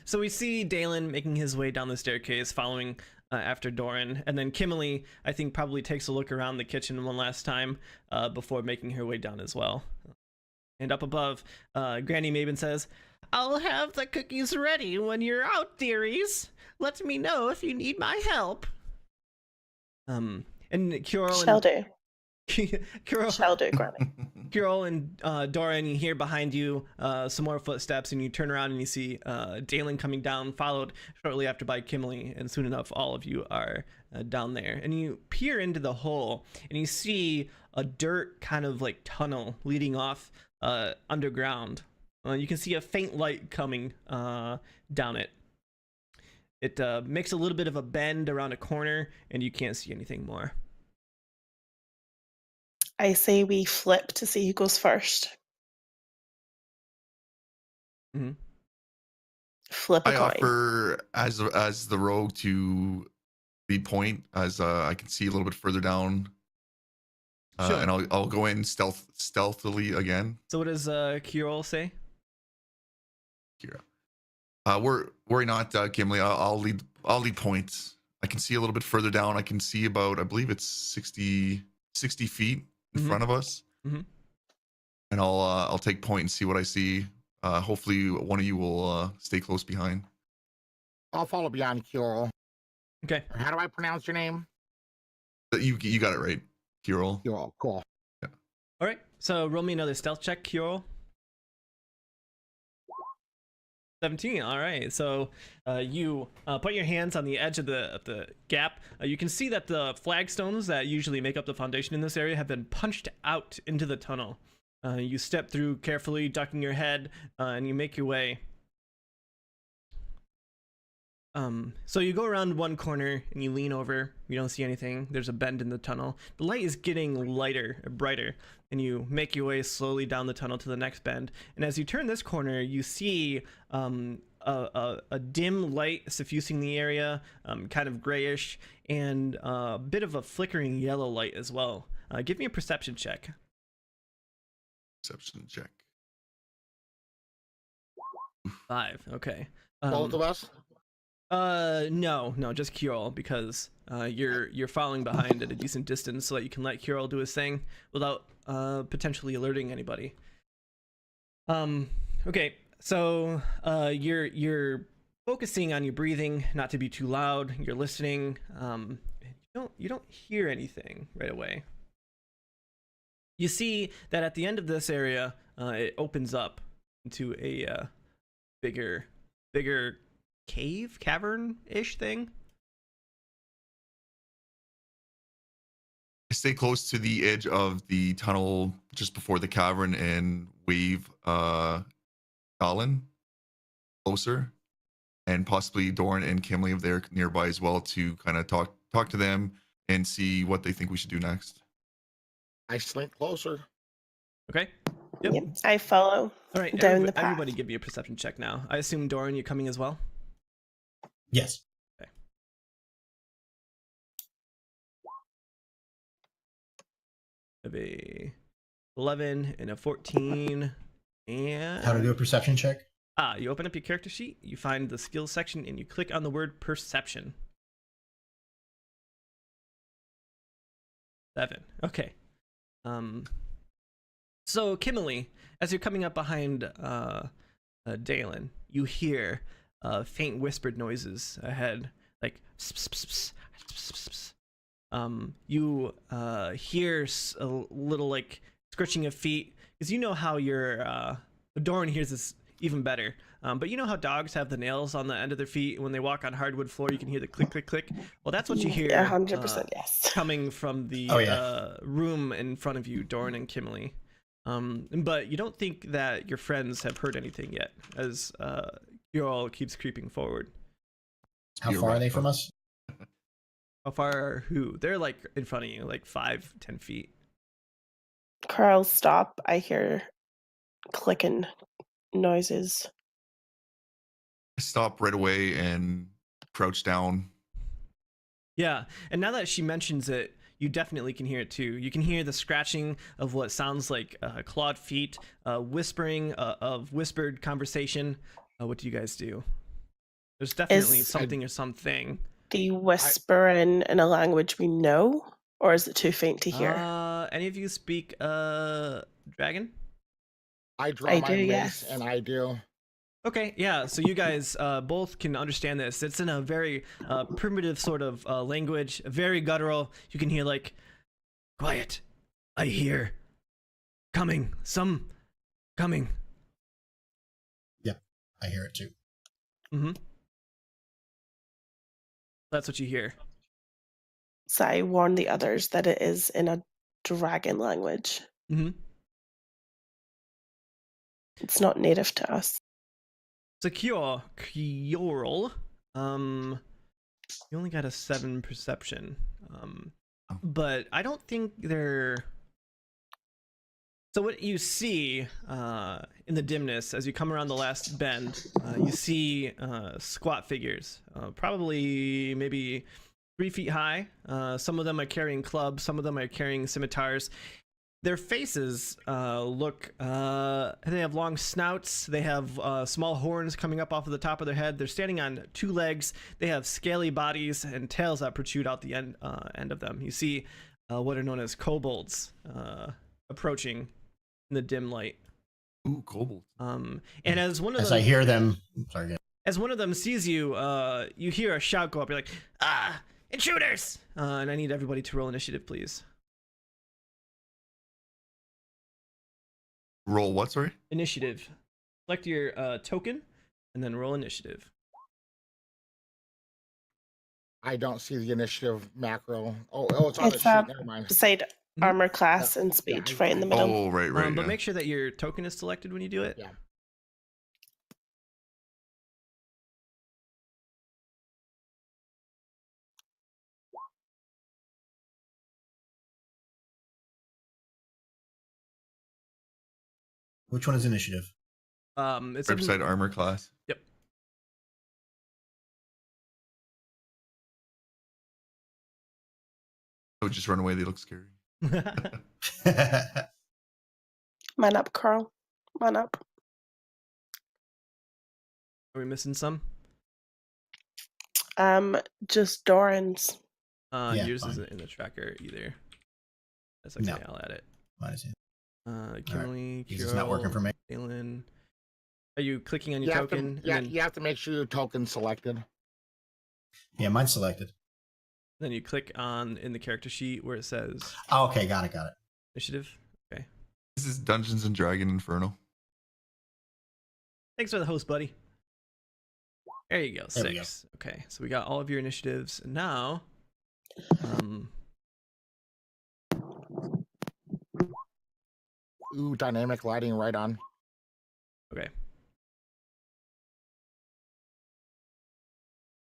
So we see Dalen making his way down the staircase, following after Doran, and then Kimberly, I think, probably takes a look around the kitchen one last time before making her way down as well. And up above, Granny Maven says, "I'll have the cookies ready when you're out, dearies. Let me know if you need my help." And Kiorl Shall do. Kiorl, Shall do, Granny. Kiorl and Doran, you hear behind you some more footsteps, and you turn around and you see Dalen coming down, followed shortly after by Kimberly, and soon enough all of you are down there. And you peer into the hole, and you see a dirt kind of like tunnel leading off underground. You can see a faint light coming down it. It makes a little bit of a bend around a corner, and you can't see anything more. I say we flip to see who goes first. Flip a I coin. offer as the rogue to lead point as I can see a little bit further down. Sure. And I'll go in stealthily again. So what does Kiorl say? Kira. Worry not, Kimberly. I'll lead points. I can see a little bit further down. I can see about, I believe it's 60 feet in front of us. And I'll take point and see what I see. Hopefully one of you will stay close behind. I'll follow behind Kiorl. Okay. How do I pronounce your name? You got it right, Kiorl. Kiorl. Cool. Yeah. All right. So roll me another stealth check, Kiorl. 17. All right. So you put your hands on the edge of the gap. You can see that the flagstones that usually make up the foundation in this area have been punched out into the tunnel. You step through carefully, ducking your head, and you make your way. So you go around one corner and you lean over. You don't see anything. There's a bend in the tunnel. The light is getting lighter, brighter, and you make your way slowly down the tunnel to the next bend. And as you turn this corner, you see a dim light suffusing the area, kind of grayish, and a bit of a flickering yellow light as well. Give me a perception check. Perception check. 5. Okay. Both of us? No, just Kiorl, because you're following behind at a decent distance so that you can let Kiorl do his thing without potentially alerting anybody. Okay, so you're focusing on your breathing, not to be too loud. You're listening. You don't hear anything right away. You see that at the end of this area, it opens up into bigger cavern-ish thing. I stay close to the edge of the tunnel just before the cavern and wave Colin closer, and possibly Doran and Kimley if they're nearby as well to kind of talk to them and see what they think we should do next. I slink closer. Okay. Yep. Yep. I follow All right. down the path. Everybody, give me a perception check now. I assume Doran, you're coming as well. Yes. Of a 11 and a 14, and How to do a perception check? You open up your character sheet, you find the skills section, and you click on the word perception. 7. Okay. So Kimberly, as you're coming up behind Dalen, you hear faint whispered noises ahead, like pss, pss, pss, pss, pss, pss. You hear a little like scratching of feet, because you know how your Doran hears this even better. But you know how dogs have the nails on the end of their feet when they walk on hardwood floor, you can hear the click click click. Well, that's what you hear. 100% yes. Coming from the room in front of you, Doran and Kimberly. But you don't think that your friends have heard anything yet, as Girl keeps creeping forward. How far are they from us? How far are who? They're like in front of you, like 5-10 feet. Carl, stop. I hear clicking noises. I stop right away and crouch down. Yeah, and now that she mentions it, you definitely can hear it too. You can hear the scratching of what sounds like clawed feet, whispering of whispered conversation. What do you guys do? There's definitely something or something. The whisper in a language we know, or is it too faint to hear? Any of you speak dragon? I draw I my do, mace, yes. and I do. Okay, yeah, so you guys both can understand this. It's in a very primitive sort of language, very guttural. You can hear like, quiet, I hear, coming, some, coming. Yeah, I hear it too. Mm-hmm. That's what you hear. So I warn the others that it is in a dragon language. Mm-hmm. It's not native to us. Secure, Kyorl. You only got a 7 perception. But I don't think they're... So what you see in the dimness as you come around the last bend, you see squat figures, probably maybe 3 feet high. Some of them are carrying clubs, some of them are carrying scimitars. Their faces look, they have long snouts, they have small horns coming up off of the top of their head. They're standing on 2 legs, they have scaly bodies and tails that protrude out the end of them. You see what are known as kobolds approaching in the dim light. Ooh, kobolds. And as one of them, As I hear them, sorry. as one of them sees you, you hear a shout go up. You're like, intruders! And I need everybody to roll initiative, please. Roll what, sorry? Initiative. Select your token, and then roll initiative. I don't see the initiative macro. Oh, it's on the It's sheet. Never mind. beside armor class and speech, right in the middle. Oh, right. But Yeah. make sure that your token is selected when you do it. Yeah. Which one is initiative? It's Right beside armor class. Yep. Oh, just run away. They look scary. Man up, Carl. Man up. Are we missing some? Just Doran's. Yeah, Yours fine. isn't in the tracker either. That's okay. No. I'll add it. Mine is in. Kimberly, This is not working for me. Aylin. Are you clicking on your You have token? to, yeah, and then, you have to make sure your token's selected. Yeah, mine's selected. then you click on in the character sheet where it says Oh, okay, got it. initiative. Okay. This is Dungeons and Dragon Inferno. Thanks for the host, buddy. There you go. There we go. 6. Okay, so we got all of your initiatives. And now, Ooh, dynamic lighting right on. okay.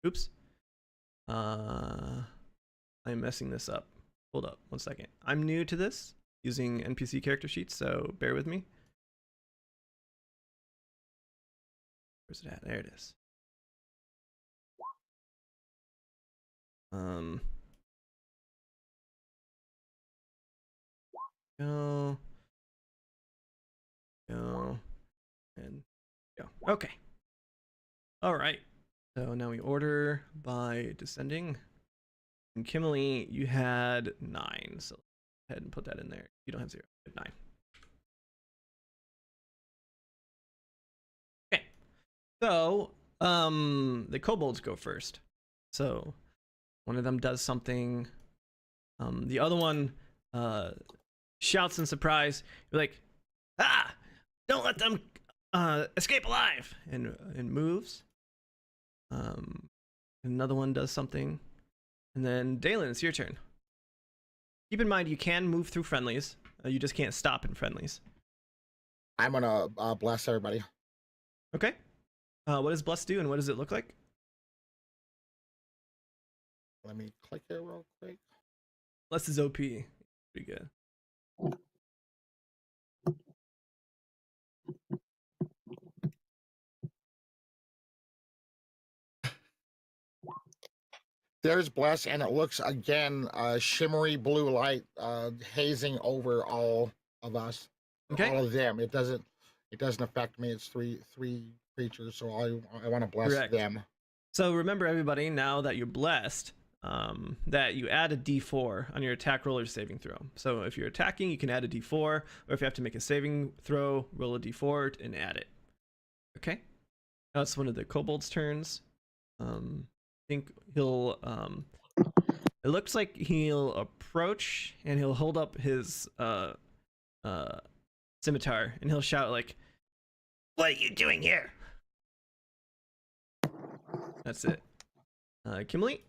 Oops. I'm messing this up. Hold up 1 second. I'm new to this using NPC character sheets, so bear with me. Where's it at? There it is. Go, and go. Okay. All right. So now we order by descending. And Kimberly, you had 9, so go ahead and put that in there. You don't have 0. You have 9. Okay. So, the kobolds go first. So, one of them does something. The other one shouts in surprise. You're like, "Ah! Don't let them escape alive!" and moves. Another one does something. And then Dalen, it's your turn. Keep in mind you can move through friendlies. You just can't stop in friendlies. I'm gonna bless everybody. Okay. What does bless do, and what does it look like? Let me click it real quick. Bless is OP. Pretty good. There's bless, and it looks again shimmery blue light hazing over all of us, Okay. all of them. It doesn't affect me. It's three creatures, so I want to bless Correct. them. So remember, everybody, now that you're blessed, that you add a D4 on your attack roll or saving throw. So if you're attacking, you can add a D4, or if you have to make a saving throw, roll a D4 and add it. Okay. Now it's one of the kobolds' turns. I think he'll it looks like he'll approach and he'll hold up his scimitar and he'll shout like, "What are you doing here?" That's it. Kimberly?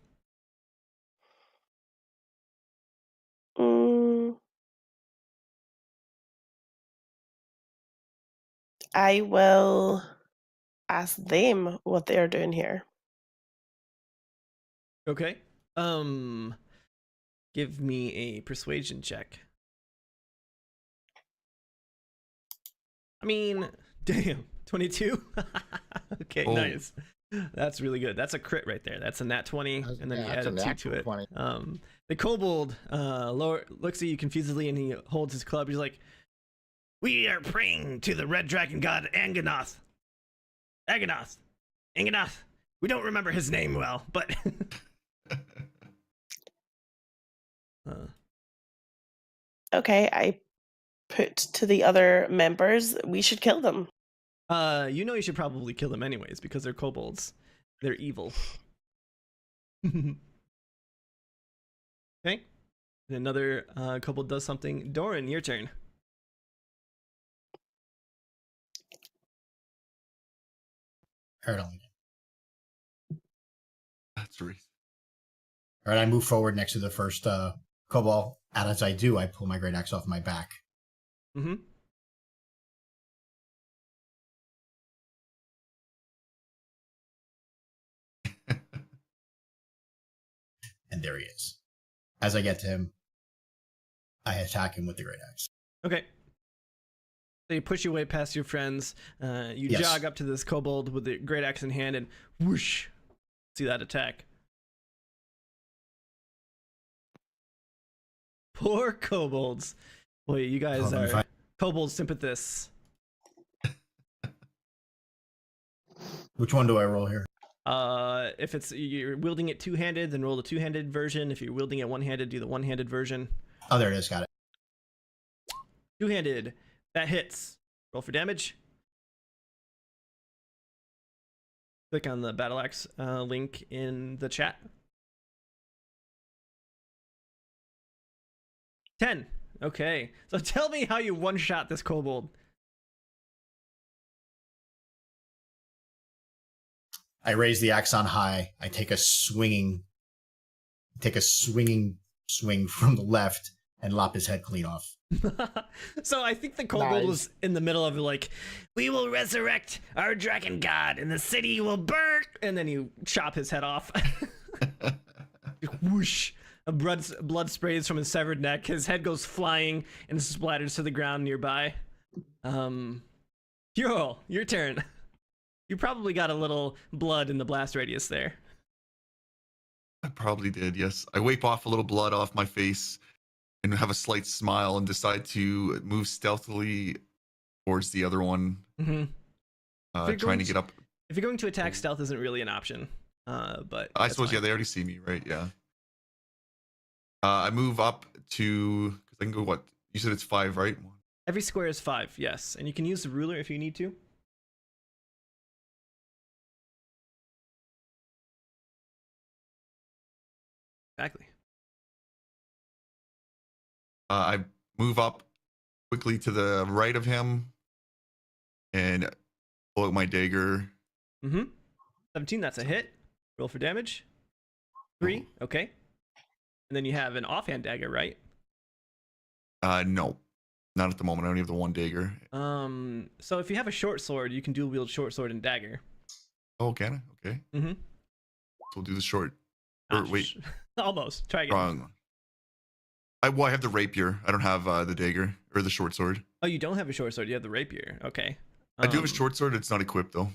I will ask them what they're doing here. Okay. Give me a persuasion check. I mean, damn, 22. Okay, Oh. nice. That's really good. That's a crit right there. That's a nat 20, and then you add a 2 to it. 20. The kobold looks at you confusedly, and he holds his club. He's like, "We are praying to the red dragon god Anganoth. Anganoth. We don't remember his name well, but." Okay, I put to the other members, we should kill them. You know you should probably kill them anyways because they're kobolds. They're evil. Okay. And another kobold does something. Doran, your turn. All That's right. right, I move forward next to the first kobold, and as I do, I pull my great axe off my back. Mm-hmm. And there he is. As I get to him, I attack him with the great axe. Okay. So you push your way past your friends. You Yes. jog up to this kobold with the great axe in hand, and whoosh! See that attack. Poor kobolds. Boy, you guys Hold on, if are I- kobold sympathists. Which one do I roll here? If it's you're wielding it two-handed, then roll the two-handed version. If you're wielding it one-handed, do the one-handed version. Oh, there it is. Got it. Two-handed. That hits. Roll for damage. Click on the battle axe link in the chat. 10. Okay. So tell me how you one-shot this kobold. I raise the axe on high. I take a swinging swing from the left and lop his head clean off. So I think the kobold Nice. was in the middle of like, we will resurrect our dragon god and the city will burn, and then you chop his head off. Whoosh. Blood sprays from his severed neck. His head goes flying and splatters to the ground nearby. Yo, your turn. You probably got a little blood in the blast radius there. I probably did, yes. I wipe off a little blood off my face and have a slight smile and decide to move stealthily towards the other one. Mm-hmm. Trying to get up. If you're going to attack, stealth isn't really an option. But I that's suppose, fine. yeah, they already see me, right? Yeah. I move up to, because I can go, what? You said it's 5, right? Every square is 5, yes. And you can use the ruler if you need to. Exactly. I move up quickly to the right of him and pull out my dagger. 17, that's a hit. Roll for damage. 3, okay. And then you have an offhand dagger, right? No, not at the moment. I only have the one dagger. So if you have a short sword, you can dual wield short sword and dagger. Oh, can I? Okay. Mm-hmm. So we'll do the short. Or wait, Almost. Try again. wrong. I have the rapier. I don't have the dagger or the short sword. Oh, you don't have a short sword. You have the rapier. Okay. I do have a short sword. It's not equipped though.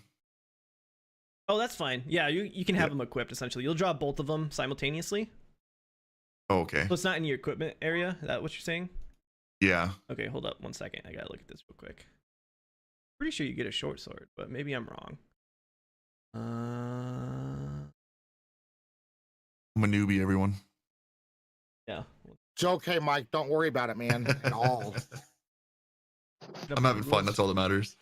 Oh, that's fine. Yeah, you can have them equipped essentially. You'll draw both of them simultaneously. Oh, okay. So it's not in your equipment area. Is that what you're saying? Yeah. Okay, hold up 1 second. I gotta look at this real quick. Pretty sure you get a short sword, but maybe I'm wrong. I'm a newbie, everyone. Yeah. It's okay, Mike. Don't worry about it, man. At all. I'm having fun. That's all that matters.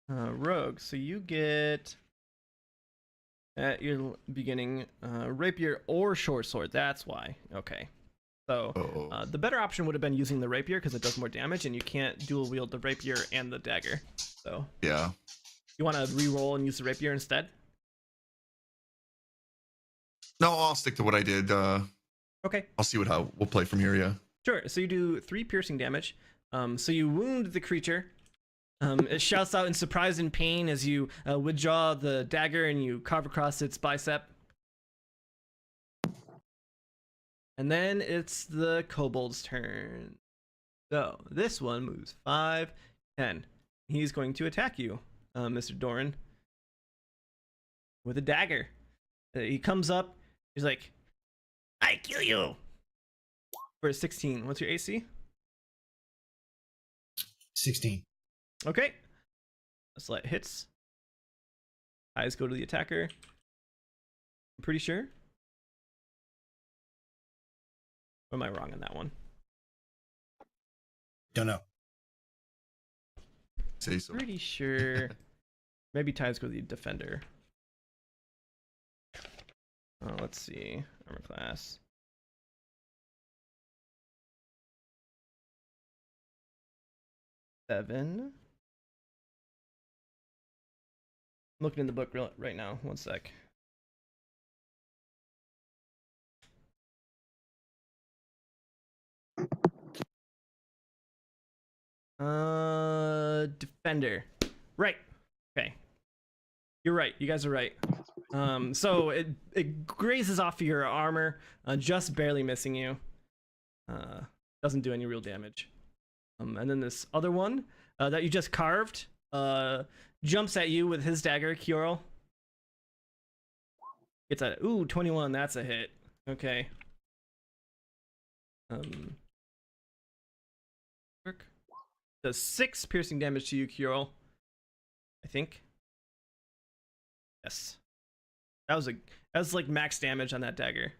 Rogue. So you get at your beginning rapier or short sword. That's why. Okay. So the better option would have been using the rapier because it does more damage, and you can't dual wield the rapier and the dagger. So Yeah. you want to re-roll and use the rapier instead? No, I'll stick to what I did. Okay. I'll see how we'll play from here. Yeah. Sure. So you do 3 piercing damage. So you wound the creature. It shouts out in surprise and pain as you withdraw the dagger and you carve across its bicep. And then it's the kobold's turn. So this one moves 5, 10. He's going to attack you, Mr. Doran, with a dagger. He comes up. He's like, I kill you. For a 16. What's your AC? 16. Okay. Slight hits. Eyes go to the attacker. I'm pretty sure. Or am I wrong on that one? Don't know. Say so. Pretty sure. Maybe ties go to the defender. Let's see. Armor class. Seven. I'm looking in the book right now. 1 sec. Defender. Right. Okay. You're right. You guys are right. So it grazes off your armor, just barely missing you. Doesn't do any real damage. And then this other one that you just carved jumps at you with his dagger, Kyorl. Gets a 21. That's a hit. Okay. Work. Does 6 piercing damage to you, Kyorl. I think. Yes. That was like max damage on that dagger.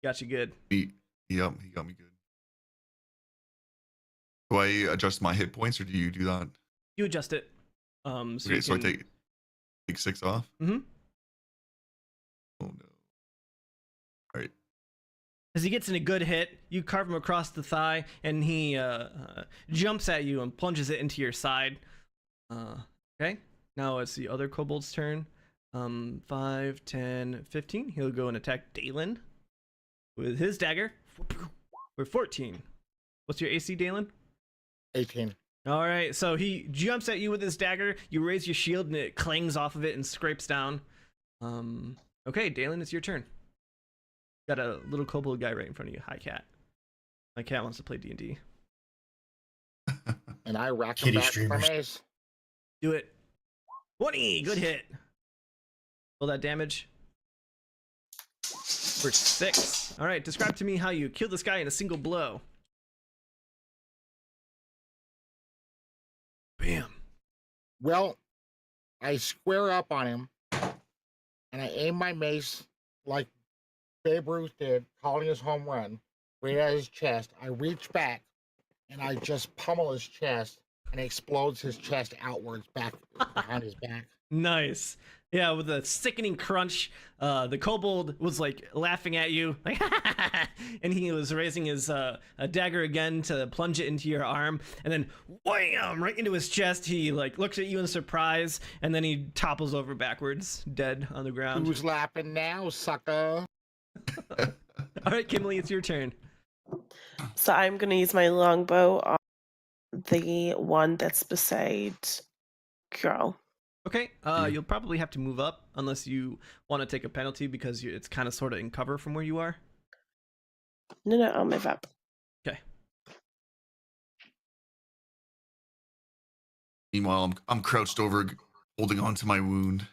Got you good. Yep, he got me good. Do I adjust my hit points, or do you do that? You adjust it. So Okay, you so I can... take 6 off. Mm-hmm. Oh no! All right. As he gets in a good hit, you carve him across the thigh, and he jumps at you and plunges it into your side. Okay. Now it's the other kobold's turn. 5, 10, 15. He'll go and attack Dalen with his dagger for 14. What's your AC, Dalen? 18. All right, so he jumps at you with his dagger. You raise your shield and it clangs off of it and scrapes down. Okay, Dalen, it's your turn. Got a little kobold guy right in front of you. Hi, cat. My cat wants to play D&D. And I rack him Kitty back with my streamers. mace. Do it. 20, good hit. Roll that damage. For 6. All right, describe to me how you kill this guy in a single blow. Bam. Well, I square up on him, and I aim my mace like Babe Ruth did, calling his home run, right at his chest. I reach back, and I just pummel his chest, and it explodes his chest outwards back behind his back. Nice. Yeah, with a sickening crunch, the kobold was like laughing at you, like, and he was raising his a dagger again to plunge it into your arm, and then wham, right into his chest. He like looks at you in surprise, and then he topples over backwards, dead on the ground. Who's laughing now, sucker? All right, Kimberly, it's your turn. So I'm going to use my longbow on the one that's beside Carol. Okay, you'll probably have to move up unless you want to take a penalty because it's kind of sort of in cover from where you are. No, I'll move up. Okay. Meanwhile, I'm crouched over, holding on to my wound.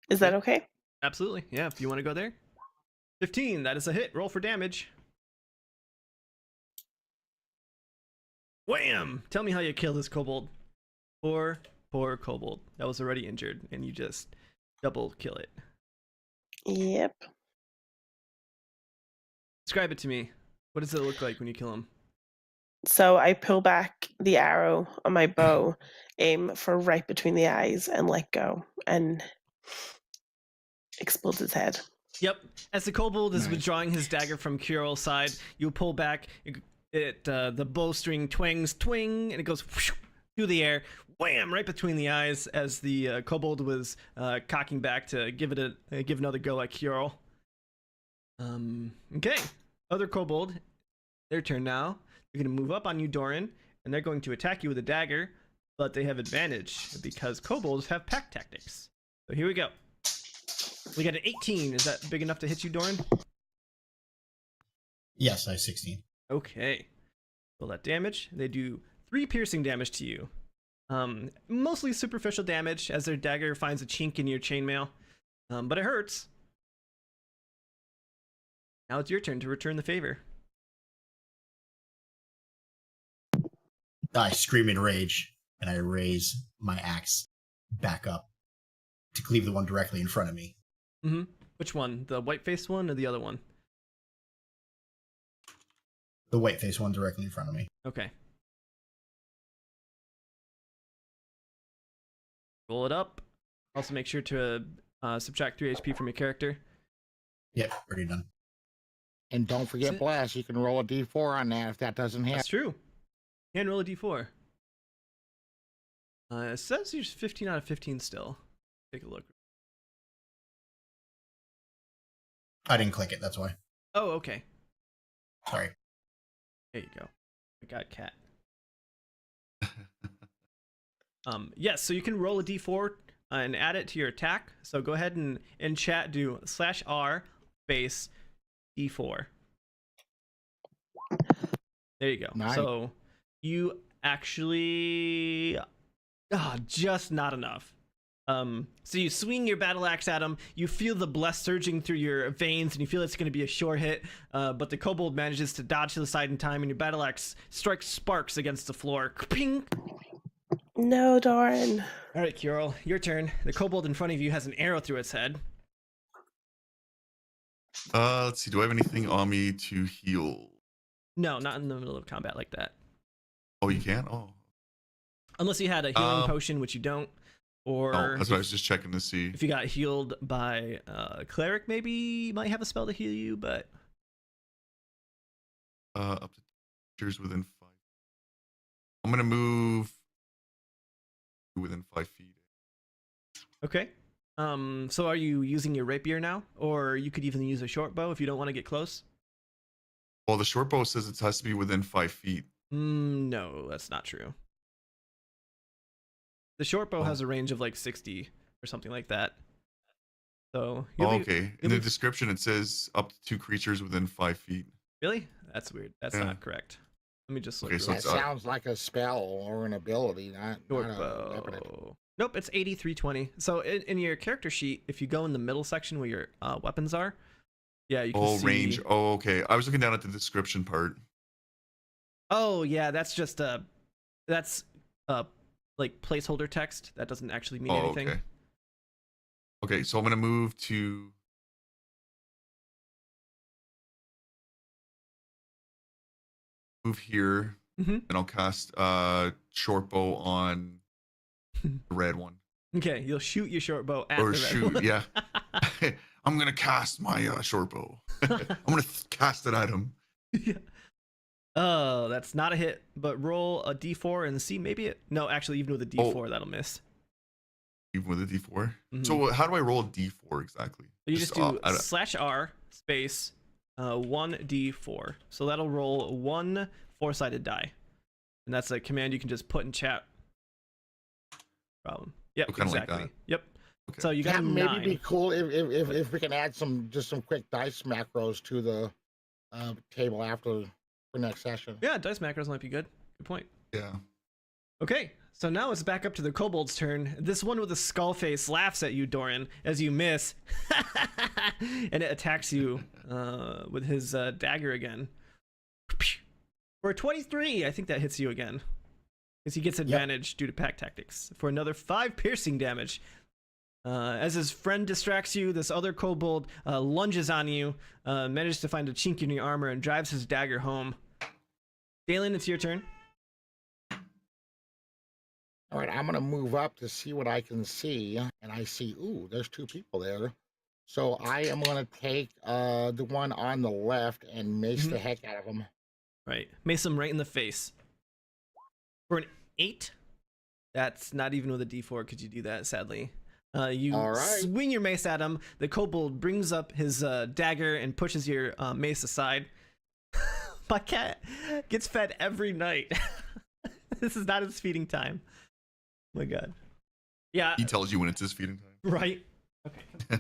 Is that okay? Absolutely. Yeah, if you want to go there. 15, that is a hit. Roll for damage. Wham! Tell me how you kill this kobold. Poor kobold. That was already injured, and you just double kill it. Yep. Describe it to me. What does it look like when you kill him? So I pull back the arrow on my bow, aim for right between the eyes, and let go, and explode his head. Yep. As the kobold is withdrawing his dagger from Kirill's side, you pull back. The bowstring twangs, twing, and it goes whoosh, through the air. Wham! Right between the eyes as the kobold was cocking back to give another go at Kirill. Okay. Other kobold. Their turn now. They're going to move up on you, Doran, and they're going to attack you with a dagger, but they have advantage because kobolds have pack tactics. So here we go. We got an 18. Is that big enough to hit you, Doran? Yes, I have 16. Okay. Roll that damage. They do 3 piercing damage to you. Mostly superficial damage as their dagger finds a chink in your chainmail. But it hurts. Now it's your turn to return the favor. I scream in rage, and I raise my axe back up to cleave the one directly in front of me. Mm-hmm. Which one? The white-faced one or the other one? The white-faced one directly in front of me. Okay. Roll it up. Also make sure to subtract 3 HP from your character. Yep, already done. And don't forget blast. You can roll a d4 on that if that doesn't hit. That's true. You can roll a d4. It says you're 15 out of 15 still. Take a look. I didn't click it, that's why. Oh, okay. Sorry. There you go. I got cat. Yes, so you can roll a d4 and add it to your attack. So go ahead and in chat do /r base d4. There you go. Nice. So you actually just not enough. So you swing your battle axe at him, you feel the blood surging through your veins, and you feel it's going to be a sure hit, but the kobold manages to dodge to the side in time, and your battle axe strikes sparks against the floor. Ping! No, Doran. All right, Kirill, your turn. The kobold in front of you has an arrow through its head. Let's see. Do I have anything on me to heal? No, not in the middle of combat like that. Oh, you can? Oh. Unless you had a healing potion, which you don't. Or that's what I was just checking to see. if you got healed by cleric, maybe you might have a spell to heal you, but Up to creatures within 5. I'm gonna move within 5 feet. okay. So are you using your rapier now, or you could even use a short bow if you don't want to get close? Well, the short bow says it has to be within 5 feet. No, that's not true. The short bow has a range of like 60 or something like that. So Okay. In the description, it says up to 2 creatures within 5 feet. Really? That's weird. That's Yeah. not correct. Let me just look. Okay, real so That it's quick. sounds like a spell or an ability, not Short a weapon. bow. Nope, it's 8320. So in your character sheet, if you go in the middle section where your weapons are, yeah, you can see. Range. Oh, okay. I was looking down at the description part. Oh yeah, that's just that's like placeholder text. That doesn't actually mean anything. Okay. Okay, so I'm gonna move to. Move here, Mhm. and I'll cast short bow on the red one. Okay, you'll shoot your short bow at Or the red shoot, one. yeah. I'm gonna cast my short bow. I'm gonna cast it at him. Yeah. Oh, that's not a hit. But roll a d4 and see maybe it. No, actually, even with a d4, that'll miss. Even with a D4. Mhm. So how do I roll a D4 exactly? You just do /R space 1d4. So that'll roll one 4-sided die, and that's a command you can just put in chat. Problem. Yep, Oh, kinda like exactly. that. Yep. Okay. So you got That maybe 9. be cool if we can add some quick dice macros to the table after for next session. Yeah, dice macros might be good. Good point. Yeah. Okay, so now it's back up to the kobold's turn. This one with a skull face laughs at you, Doran, as you miss, and it attacks you with his dagger again. For a 23, I think that hits you again, because he gets advantage due to pack tactics. For another 5 piercing damage. As his friend distracts you, this other kobold lunges on you, manages to find a chink in your armor, and drives his dagger home. Dalen, it's your turn. All right, I'm gonna move up to see what I can see, and I see, ooh, there's 2 people there. So I am gonna take the one on the left and mace the heck out of him. Right, mace him right in the face. For an 8, that's not even with a d4. Could you do that? Sadly, you All right. swing your mace at him. The kobold brings up his dagger and pushes your mace aside. My cat gets fed every night. This is not his feeding time. Oh my god. Yeah. He tells you when it's his feeding time. Right. Okay.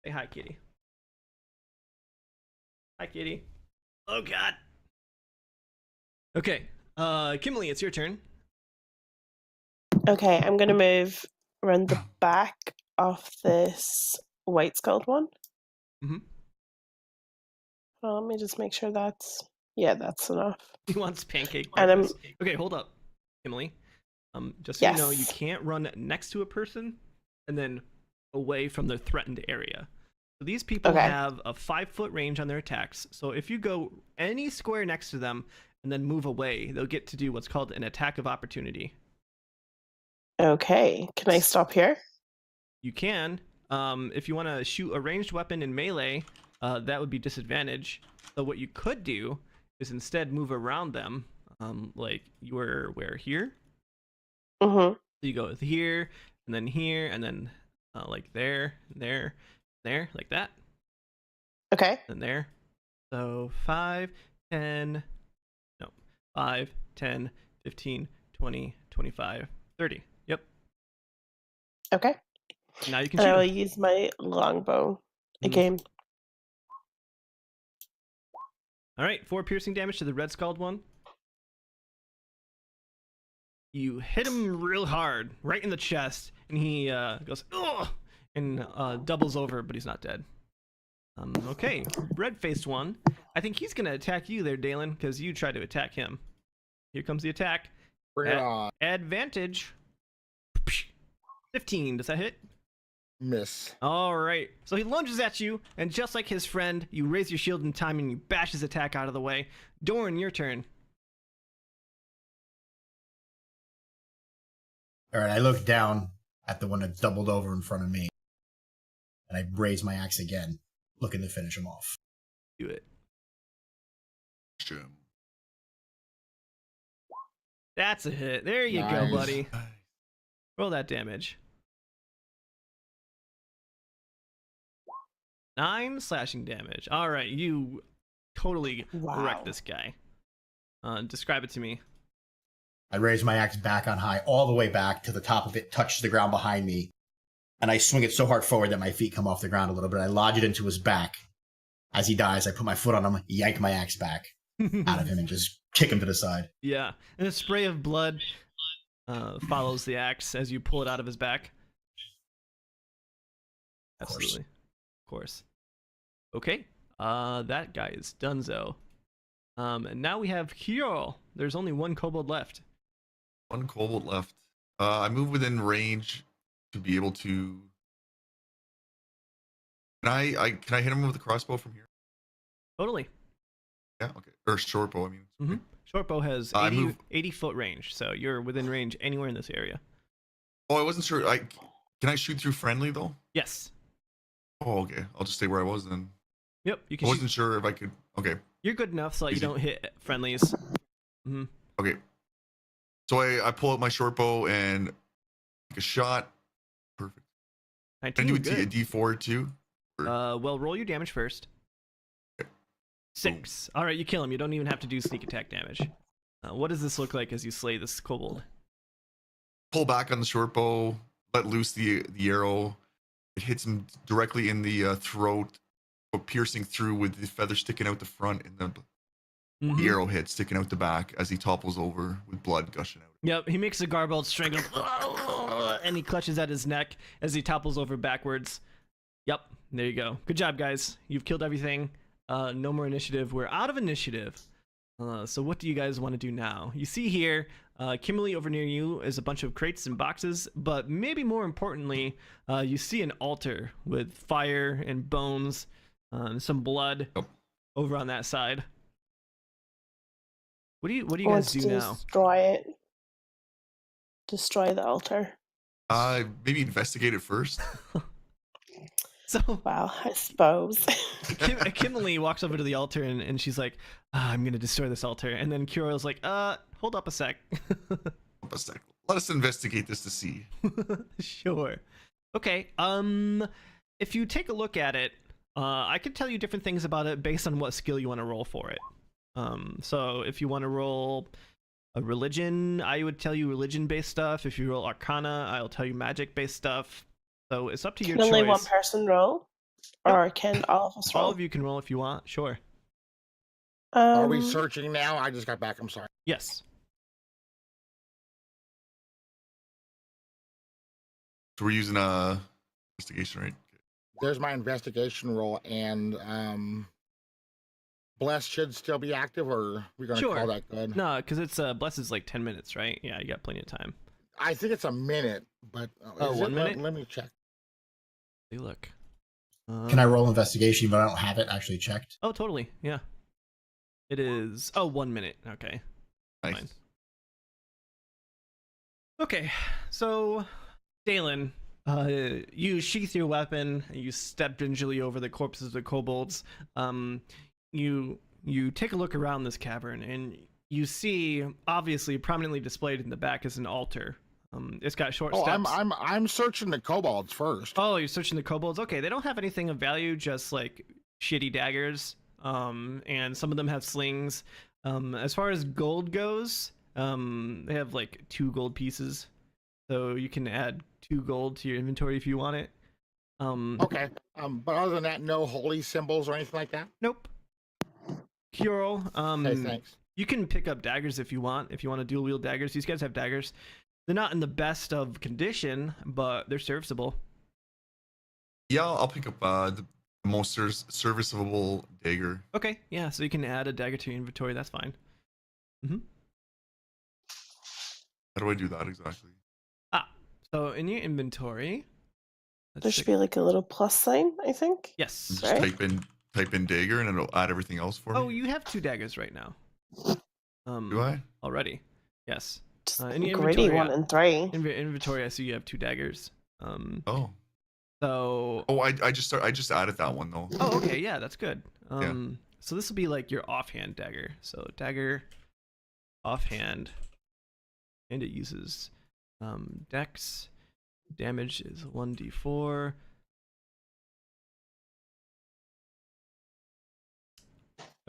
Say hi, kitty. Hi, kitty. Oh god. Okay. Kimberly, it's your turn. Okay, I'm gonna move around the back of this white skulled one. Mhm. Well, let me just make sure that's that's enough. He wants pancake And I'm- breakfast. Okay, hold up, Emily. Just so you know, you Yes. can't run next to a person and then away from the threatened area. So these people Okay. have a 5-foot range on their attacks. So if you go any square next to them and then move away, they'll get to do what's called an attack of opportunity. Okay, can I stop here? You can, if you want to shoot a ranged weapon in melee, that would be disadvantage. So what you could do is instead move around them, like you were where here. Mm-hmm. So you go here, and then like there, like that, Okay. and there. So 5, 10, 15, 20, 25, 30. Yep. Okay. Now you can And shoot I will 'em. use my longbow Mhm. again. All right, 4 piercing damage to the red skulled one. You hit him real hard, right in the chest, and he goes, ugh, and doubles over, but he's not dead. Okay, red-faced one. I think he's gonna attack you there, Dalen, because you tried to attack him. Here comes the attack. Bring it on. Advantage. 15. Does that hit? Miss. All right. So he lunges at you, and just like his friend, you raise your shield in time and you bash his attack out of the way. Doran, your turn. All right, I look down at the one that's doubled over in front of me, and I raise my axe again, looking to finish him off. Do it. Jim. That's a hit. There you go, Nice. buddy. Roll that damage. 9 slashing damage. All right, you totally Wow. wrecked this guy. Describe it to me. I raise my axe back on high, all the way back to the top of it, touches the ground behind me, and I swing it so hard forward that my feet come off the ground a little bit. I lodge it into his back. As he dies, I put my foot on him, yank my axe back out of him, and just kick him to the side. Yeah, and a spray of blood follows the axe as you pull it out of his back. Of course. Absolutely. Of course. Okay, that guy is donezo. And now we have Hero. There's only one kobold left. One kobold left. I move within range to be able to. Can I hit him with a crossbow from here? Totally. Yeah. Okay. Or short bow. I mean. Mm-hmm. Shortbow has I 80, move- 80 foot range, so you're within range anywhere in this area. Oh, I wasn't sure. Can I shoot through friendly though? Yes. Oh, okay. I'll just stay where I was then. Yep. You I can. Shoot. wasn't sure if I could. Okay. You're good enough so that you Easy. don't hit friendlies. Mm-hmm. Okay. So I pull out my short bow and take a shot. Perfect. Can I 19. do a Good. D4 too? Well, roll your damage first. Okay. 6. All right, you kill him. You don't even have to do sneak attack damage. What does this look like as you slay this kobold? Pull back on the short bow. Let loose the arrow. It hits him directly in the throat, piercing through with the feather sticking out the front and the Mhm. arrowhead sticking out the back as he topples over with blood gushing out. Yep, he makes a garbled strangle, and he clutches at his neck as he topples over backwards. Yep, there you go. Good job, guys. You've killed everything. No more initiative. We're out of initiative. So what do you guys want to do now? You see here, Kimberly, over near you is a bunch of crates and boxes, but maybe more importantly, you see an altar with fire and bones and some blood Yep. over on that side. What do you guys Wants do to now? destroy it. Destroy the altar. Maybe investigate it first. So Well, I suppose. Kimberly walks over to the altar and she's like, I'm gonna destroy this altar. And then Kuro's like, hold up a sec. Let us investigate this to see. Sure. Okay. If you take a look at it, I could tell you different things about it based on what skill you want to roll for it. So if you want to roll a religion, I would tell you religion-based stuff. If you roll Arcana, I'll tell you magic-based stuff. So it's up to your Can only choice. one person roll? Or can all of us roll? All of you can roll if you want. Sure. Are we searching now? I just got back. I'm sorry. Yes. So we're using investigation, right? There's my investigation roll, and Bless should still be active, or we're going to Sure. call that good? No, because it's Bless is like 10 minutes, right? Yeah, you got plenty of time. I think it's a minute, but Oh, is 1 it? minute? Let me check. Hey, look. Can I roll investigation, but I don't have it actually checked? Oh, totally. Yeah. It is. Oh, 1 minute. Okay. Nice. Fine. Okay. So, Dalen, you sheath your weapon. You step gingerly over the corpses of the kobolds. You take a look around this cavern, and you see, obviously, prominently displayed in the back is an altar. It's got short Oh, steps. I'm searching the kobolds first. Oh, you're searching the kobolds? Okay, they don't have anything of value, just like shitty daggers. And some of them have slings. As far as gold goes, they have like 2 gold pieces. So you can add 2 gold to your inventory if you want it. Okay. But other than that, no holy symbols or anything like that? Nope. Kuro, Okay, thanks. you can pick up daggers if you want to dual wield daggers. These guys have daggers. They're not in the best of condition, but they're serviceable. Yeah, I'll pick up the most serviceable dagger. Okay, yeah, so you can add a dagger to your inventory. That's fine. How do I do that exactly? So in your inventory, There should be like a little plus sign, I think. yes. Just Right. type in dagger and it'll add everything else for me. Oh, you have 2 daggers right now. Do I? Already? Yes. Just In your greedy inventory, 1 and 3. in your inventory, I see you have 2 daggers. Oh. So. Oh, I just added that one though. Oh, okay, yeah, that's good. Yeah. So this will be like your offhand dagger. So dagger, offhand, and it uses dex. Damage is 1d4.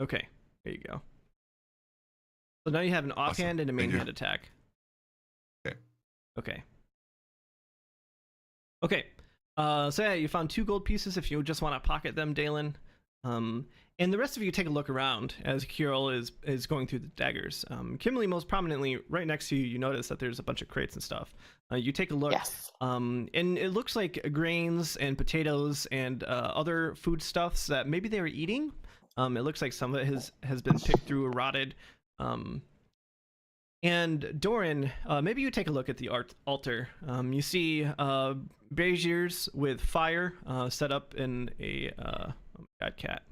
Okay, there you go. So now you have an offhand and a main hand attack. Okay. Okay. Okay. So yeah, you found 2 gold pieces if you just want to pocket them, Dalen. And the rest of you take a look around as Kirill is going through the daggers. Kimberly, most prominently, right next to you, you notice that there's a bunch of crates and stuff. You take a look, Yes. and it looks like grains and potatoes and other foodstuffs that maybe they were eating. It looks like some of it has been picked through or rotted. And Doran, maybe you take a look at the altar. You see braziers with fire set up in a oh my god, cat.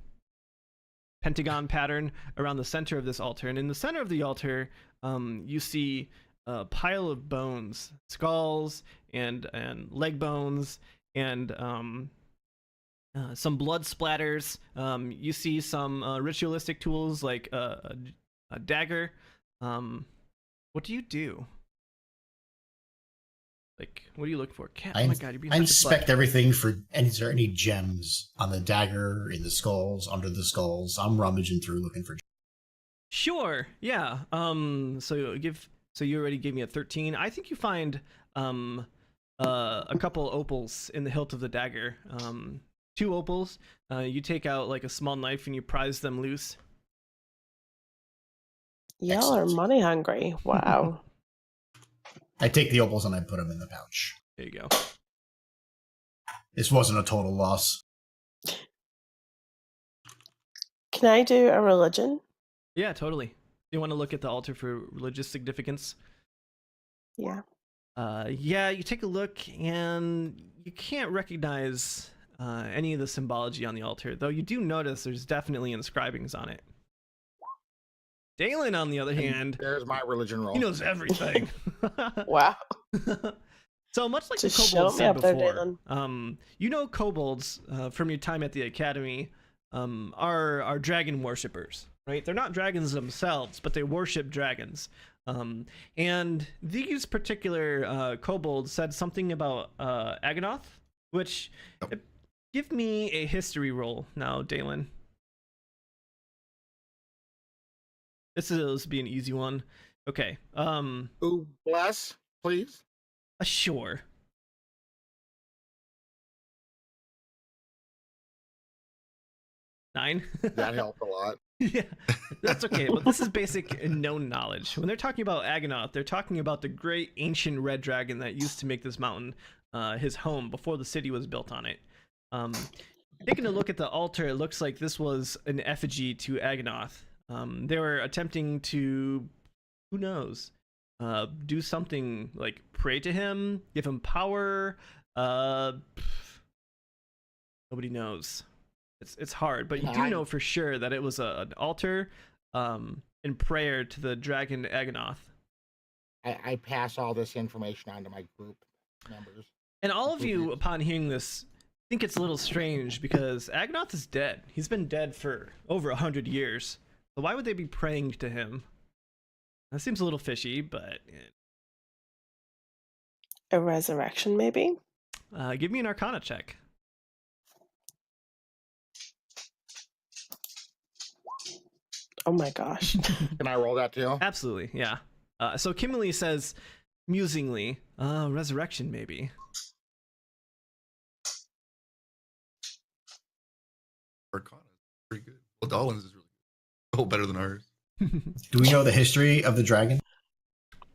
Pentagon pattern around the center of this altar, and in the center of the altar, you see a pile of bones, skulls and leg bones, and some blood splatters. You see some ritualistic tools like a dagger. What do you do? Like, what do you look for? Cat. Oh my god, you're being I such a inspect slut. everything for, and is there any gems on the dagger, in the skulls, under the skulls? I'm rummaging through looking for. Sure. Yeah. So you already gave me a 13. I think you find a couple opals in the hilt of the dagger. 2 opals. You take out like a small knife and you prise them loose. Y'all are money hungry. Wow. I take the opals and I put them in the pouch. There you go. This wasn't a total loss. Can I do a religion? Yeah, totally. You want to look at the altar for religious significance? Yeah. Yeah, you take a look and you can't recognize any of the symbology on the altar, though you do notice there's definitely inscribings on it. Dalen, on the other hand, There's my religion roll. he knows everything. Wow. So much like Just the show kobolds me said up there, before, Dalen. you know kobolds from your time at the academy are dragon worshippers, right? They're not dragons themselves, but they worship dragons. And these particular kobolds said something about Aganoth, which give me a history roll now, Dalen. This will be an easy one. Okay. Ooh, bless, please. Sure. Nine. That helped a lot. Yeah, that's okay. But this is basic known knowledge. When they're talking about Aganoth, they're talking about the great ancient red dragon that used to make this mountain his home before the city was built on it. Taking a look at the altar, it looks like this was an effigy to Aganoth. They were attempting to, who knows, do something like pray to him, give him power. Nobody knows. It's hard, but you do know for sure that it was an altar in prayer to the dragon Aganoth. I pass all this information on to my group members. And all of you, upon hearing this, think it's a little strange because Aganoth is dead. He's been dead for over 100 years. So why would they be praying to him? That seems a little fishy, but... A resurrection, maybe? Give me an Arcana check. Oh my gosh. Can I roll that too? Absolutely, yeah. So Kimberly says, musingly, resurrection maybe. Arcana is pretty good. Well, Dolan's is really good. Oh, better than ours. Do we know the history of the dragon?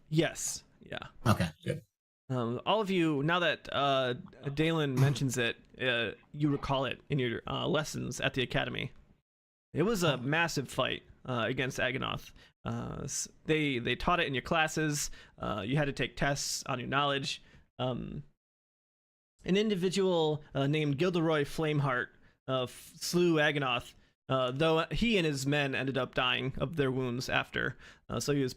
Yes, yeah. Okay, good. All of you, now that Dalen mentions it, you recall it in your lessons at the academy. It was a massive fight against Aganoth. They taught it in your classes. You had to take tests on your knowledge. An individual named Gilderoy Flameheart slew Aganoth though he and his men ended up dying of their wounds after. So he was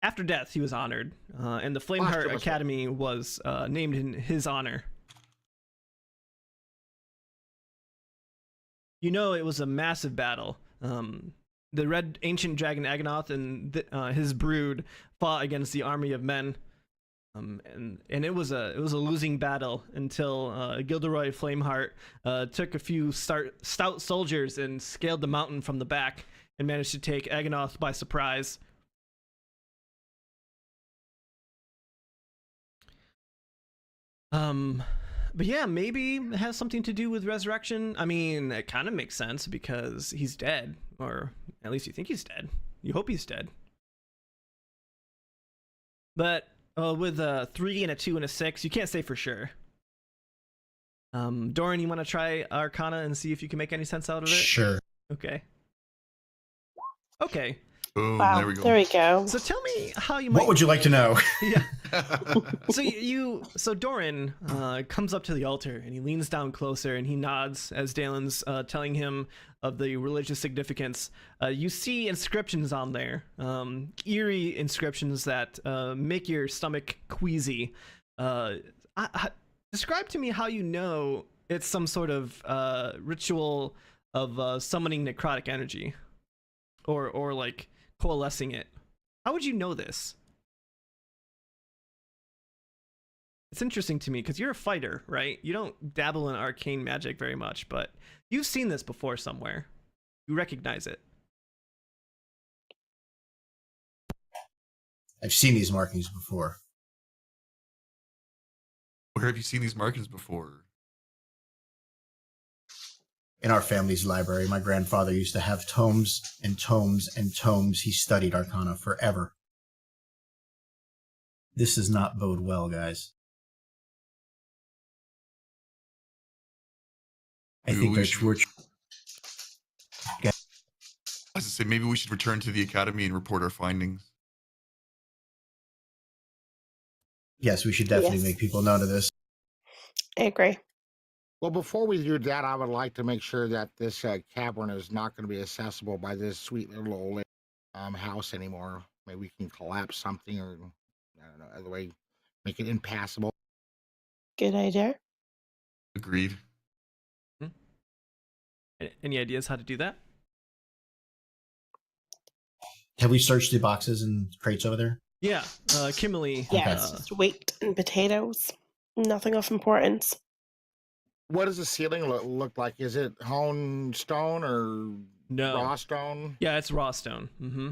after death, he was honored, and the Flameheart Academy was named in his honor. You know, it was a massive battle. The red ancient dragon Aganoth and his brood fought against the army of men, and it was a losing battle until Gilderoy Flameheart took a few stout soldiers and scaled the mountain from the back and managed to take Aganoth by surprise. But yeah, maybe it has something to do with resurrection. I mean, it kind of makes sense because he's dead, or at least you think he's dead. You hope he's dead. But with a 3 and a 2 and a 6, you can't say for sure. Doran, you want to try Arcana and see if you can make any sense out of it? Sure. Okay. Boom, Wow, there we go. So tell me how you might... What would you like to know? Yeah. So Doran comes up to the altar and he leans down closer and he nods as Dalen's telling him of the religious significance. You see inscriptions on there, eerie inscriptions that make your stomach queasy. Describe to me how you know it's some sort of ritual of summoning necrotic energy, or like coalescing it. How would you know this? It's interesting to me because you're a fighter, right? You don't dabble in arcane magic very much, but you've seen this before somewhere. You recognize it. I've seen these markings before. Where have you seen these markings before? In our family's library, my grandfather used to have tomes and tomes and tomes. He studied Arcana forever. This does not bode well, guys. I think that's we're... I was to say, maybe we should return to the academy and report our findings. Yes, we should definitely make people know to this. I agree. Well, before we do that, I would like to make sure that this cavern is not going to be accessible by this sweet little old house anymore. Maybe we can collapse something, or I don't know, other way, make it impassable. Good idea. Agreed. Any ideas how to do that? Have we searched the boxes and crates over there? Yeah, Kimberly. Yeah, it's just wheat and potatoes. Nothing of importance. What does the ceiling look like? Is it hewn stone or raw stone? Yeah, it's raw stone. Mm-hmm.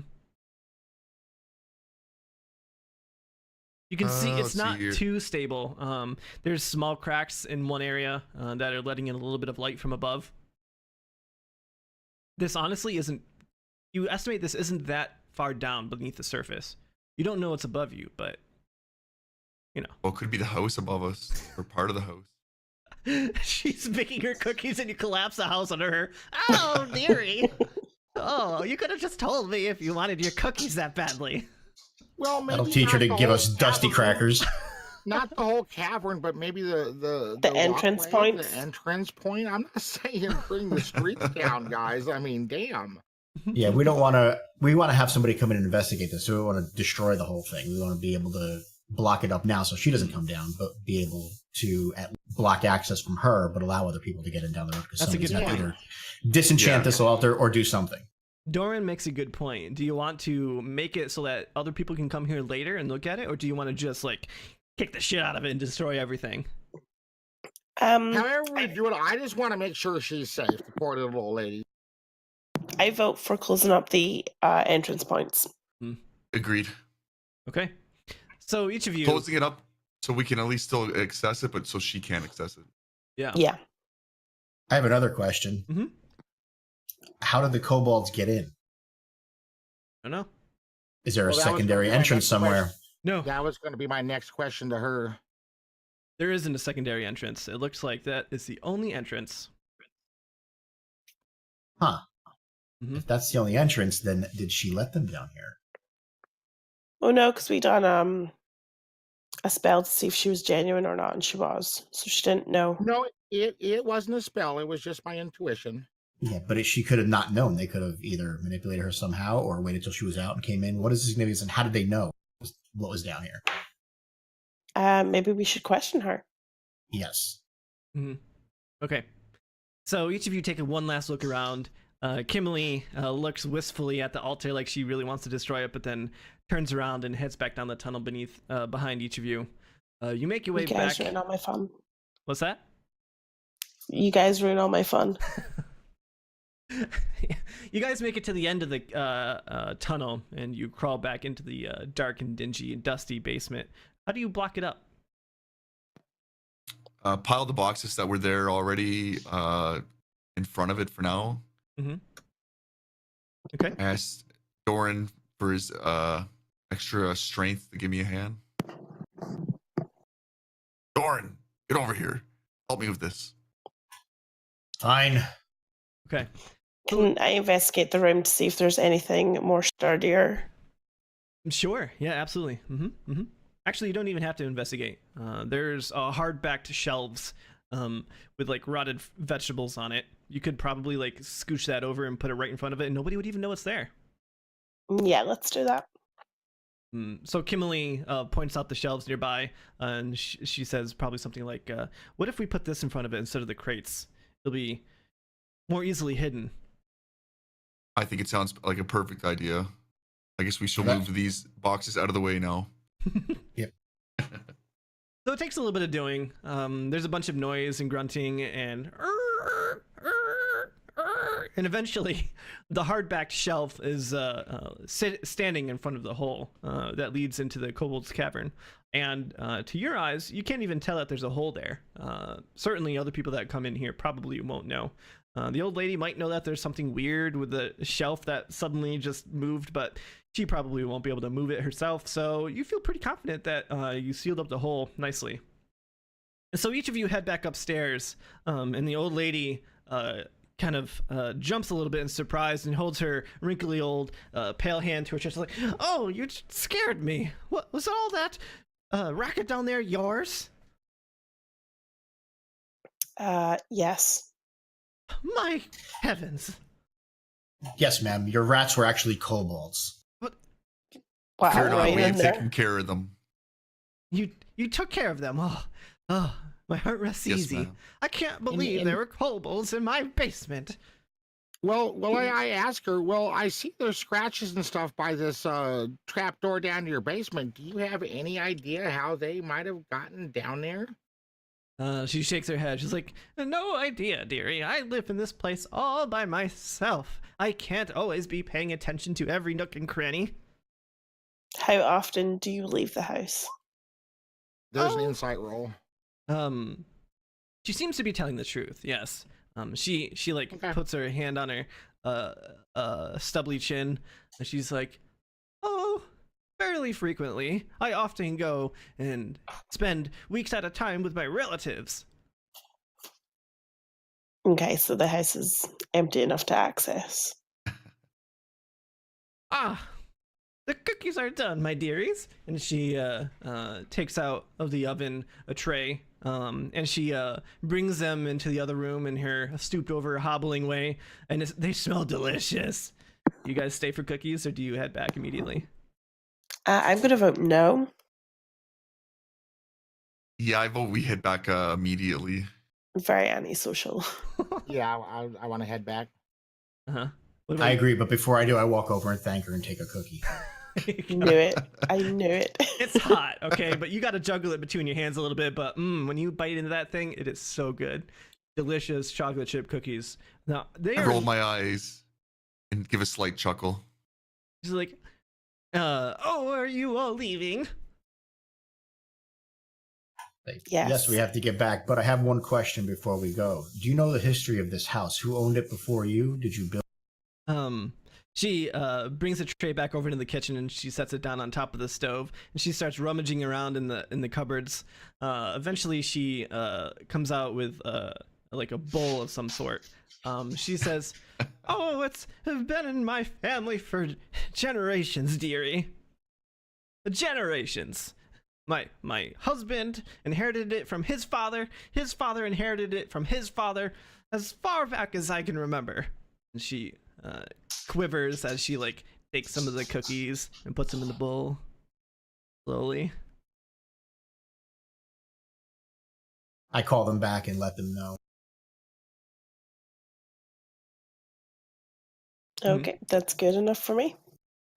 You can see it's not too stable. There's small cracks in one area that are letting in a little bit of light from above. This honestly isn't... You estimate this isn't that far down beneath the surface. You don't know what's above you, but... You know. Well, it could be the house above us, or part of the house. She's making her cookies and you collapse the house under her. Oh, dearie. Oh, you could have just told me if you wanted your cookies that badly. Well, maybe I'll teach her to give us dusty crackers. Not the whole cavern, but maybe the entrance walkway, point. The entrance point. I'm not saying bring the streets down, guys. I mean, damn. Yeah, we don't want to. We want to have somebody come in and investigate this. So we want to destroy the whole thing. We want to be able to block it up now so she doesn't come down, but be able to block access from her, but allow other people to get in down the road because somebody's going to either disenchant this altar or do something. Doran makes a good point. Do you want to make it so that other people can come here later and look at it, or do you want to just like kick the shit out of it and destroy everything? However we do it, I just want to make sure she's safe, the poor little old lady. I vote for closing up the entrance points. Agreed. Okay. So each of you... Closing it up so we can at least still access it, but so she can't access it. Yeah. Yeah. I have another question. Mm-hmm. How did the kobolds get in? I don't know. Is there a secondary entrance somewhere? No. That was going to be my next question to her. There isn't a secondary entrance. It looks like that is the only entrance. Huh. Mm-hmm. If that's the only entrance, then did she let them down here? Oh no, because we done a spell to see if she was genuine or not, and she was. So she didn't know. No, it wasn't a spell. It was just my intuition. Yeah, but she could have not known. They could have either manipulated her somehow or waited till she was out and came in. What is the significance, and how did they know what was down here? Maybe we should question her. Yes. Mm-hmm. Okay. So each of you take one last look around. Kimberly looks wistfully at the altar like she really wants to destroy it, but then turns around and heads back down the tunnel behind each of you. You make your way You guys back. ruin all my fun. What's that? You guys ruin all my fun. You guys make it to the end of the tunnel, and you crawl back into the dark and dingy and dusty basement. How do you block it up? Pile the boxes that were there already in front of it for now. Mm-hmm. Okay. Ask Doran for his extra strength to give me a hand. Doran, get over here. Help me with this. Fine. Okay. Can I investigate the room to see if there's anything more sturdier? Sure. Yeah, absolutely. Mm-hmm. Mm-hmm. Actually, you don't even have to investigate. There's hard-backed shelves with like rotted vegetables on it. You could probably like scooch that over and put it right in front of it, and nobody would even know it's there. Yeah, let's do that. So Kimberly points out the shelves nearby, and she says probably something like, "What if we put this in front of it instead of the crates? It'll be more easily hidden." I think it sounds like a perfect idea. I guess we should move these boxes out of the way now. Yep. So it takes a little bit of doing. There's a bunch of noise and grunting and eventually the hard-backed shelf is standing in front of the hole that leads into the Kobolds cavern. And to your eyes, you can't even tell that there's a hole there. Certainly other people that come in here probably won't know. The old lady might know that there's something weird with the shelf that suddenly just moved, but she probably won't be able to move it herself. So you feel pretty confident that you sealed up the hole nicely. And so each of you head back upstairs, and the old lady kind of jumps a little bit in surprise and holds her wrinkly old pale hand to her chest like, "Oh, you scared me. What was all that racket down there yours?" Yes. My heavens. Yes, ma'am. Your rats were actually kobolds. Wow, Fair enough. right We in have there. taken care of them. You took care of them. Oh, my heart rests Yes, easy. ma'am. I can't believe there were kobolds in my basement. Well, I ask her, well, I see there's scratches and stuff by this trap door down to your basement. Do you have any idea how they might have gotten down there? She shakes her head. She's like, "No idea, dearie. I live in this place all by myself. I can't always be paying attention to every nook and cranny." How often do you leave the house? There's an insight roll. She seems to be telling the truth. Yes. She like Okay. puts her hand on her stubbly chin, and she's like, "Oh, fairly frequently. I often go and spend weeks at a time with my relatives." Okay, so the house is empty enough to access. "Ah, the cookies are done, my dearies." And she takes out of the oven a tray, and she brings them into the other room in her stooped over, hobbling way, and they smell delicious. You guys stay for cookies, or do you head back immediately? I'm going to vote no. Yeah, I vote we head back immediately. Very antisocial. Yeah, I want to head back. Uh-huh. I agree, but before I do, I walk over and thank her and take a cookie. Knew it. I knew it. It's hot, okay, but you got to juggle it between your hands a little bit. But when you bite into that thing, it is so good. Delicious chocolate chip cookies. Now they I are. roll my eyes and give a slight chuckle. She's like, "Oh, are you all leaving?" Yes. We have to get back, but I have one question before we go. Do you know the history of this house? Who owned it before you? Did you build? She brings the tray back over into the kitchen and she sets it down on top of the stove and she starts rummaging around in the cupboards. Eventually, she comes out with like a bowl of some sort. She says, "Oh, it's been in my family for generations, dearie. Generations. my husband inherited it from his father inherited it from his father, as far back as I can remember. And she quivers as she like takes some of the cookies and puts them in the bowl slowly. I call them back and let them know. Okay, that's good enough for me.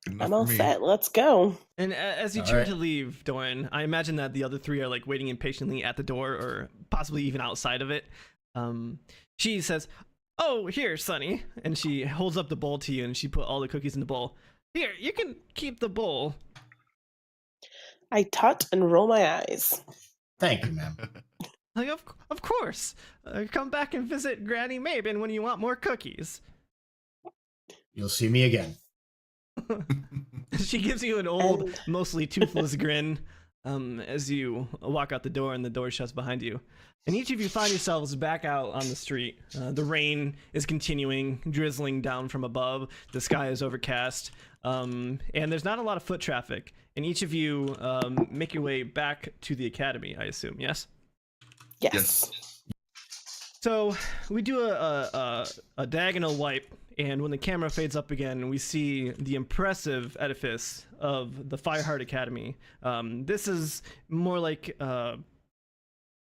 Good enough I'm all for me. set. Let's go. And as you All turn right. to leave, Dorian, I imagine that the other three are like waiting impatiently at the door, or possibly even outside of it. She says, "Oh, here, Sonny," and she holds up the bowl to you, and she put all the cookies in the bowl. Here, you can keep the bowl. I tut and roll my eyes. Thank you, ma'am. Like, of course. Come back and visit Granny Mabin when you want more cookies. You'll see me again. She gives you an old, And- mostly toothless grin as you walk out the door and the door shuts behind you. And each of you find yourselves back out on the street. The rain is continuing, drizzling down from above. The sky is overcast. And there's not a lot of foot traffic. And each of you make your way back to the academy, I assume, yes? Yes. Yes. So we do a diagonal wipe, and when the camera fades up again, we see the impressive edifice of the Fireheart Academy. This is more like an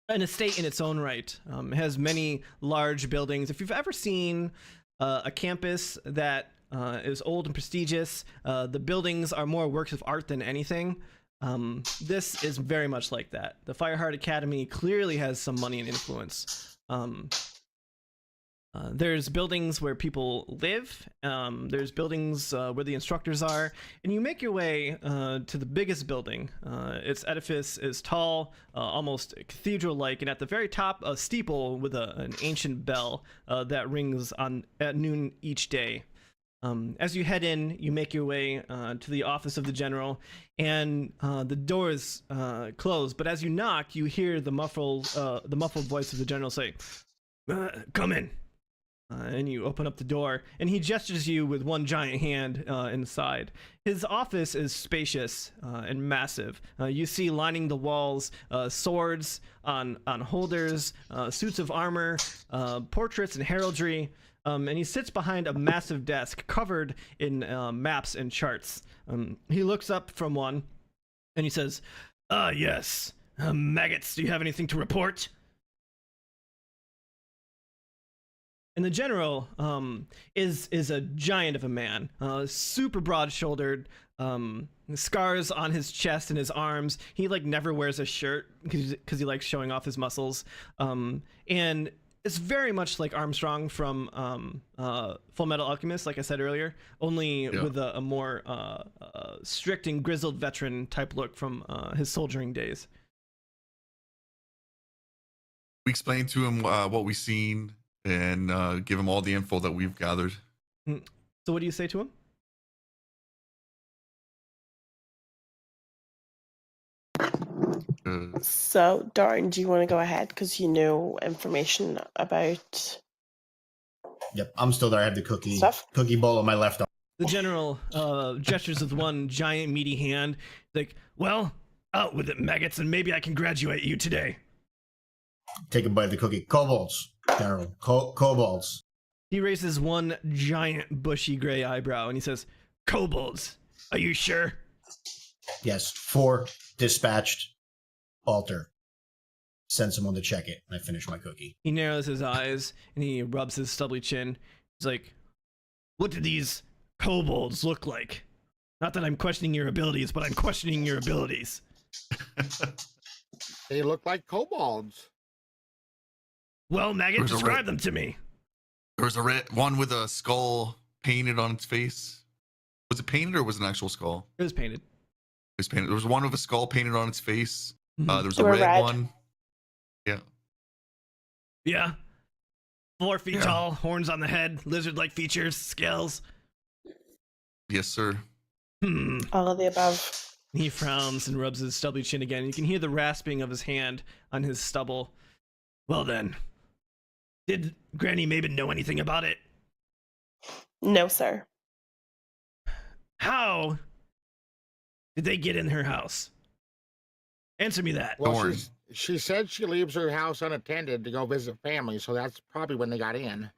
estate in its own right. It has many large buildings. If you've ever seen a campus that is old and prestigious, the buildings are more works of art than anything. This is very much like that. The Fireheart Academy clearly has some money and influence. There's buildings where people live. There's buildings where the instructors are, and you make your way to the biggest building. Its edifice is tall, almost cathedral-like, and at the very top, a steeple with an ancient bell that rings at noon each day. As you head in, you make your way to the office of the general, and the doors close. But as you knock, you hear the muffled voice of the general say, "Come in." And you open up the door, and he gestures you with one giant hand inside. His office is spacious and massive. You see lining the walls swords on holders, suits of armor, portraits and heraldry. And he sits behind a massive desk covered in maps and charts. He looks up from one, and he says, yes. Maggots, do you have anything to report?" And the general is a giant of a man, super broad-shouldered, scars on his chest and his arms. He like never wears a shirt because he likes showing off his muscles. And it's very much like Armstrong from Full Metal Alchemist, like I said earlier, only with a more strict and grizzled veteran type look from his soldiering days. We explain to him what we've seen and give him all the info that we've gathered. So what do you say to him? So, Darn, do you want to go ahead because you know information about Yep, I'm still there. I have the cookie stuff? bowl on my left arm. The general gestures with one giant meaty hand, like, "Well, out with it, maggots, and maybe I can graduate you today." Take a bite of the cookie. Kobolds, General. Kobolds. He raises one giant bushy gray eyebrow and he says, "Kobolds, are you sure?" Yes, 4 dispatched. Alter. Send someone to check it. And I finish my cookie. He narrows his eyes and he rubs his stubbly chin. He's like, "What do these kobolds look like? Not that I'm questioning your abilities, but I'm questioning your abilities." They look like kobolds. "Well, Maggot, There's a describe red- them to me." There was a red one with a skull painted on its face. Was it painted or was it an actual skull? It was painted. It was painted. There was one with a skull painted on its face. Mhm. There was They a were red, red. one. Yeah. 4 feet Yeah. tall, horns on the head, lizard-like features, scales. Yes, sir. All of the above. He frowns and rubs his stubby chin again. You can hear the rasping of his hand on his stubble. "Well then, did Granny Mabin know anything about it?" No, sir. "How did they get in her house?" Answer me that. Well, Dorn. she said she leaves her house unattended to go visit family, so that's probably when they got in.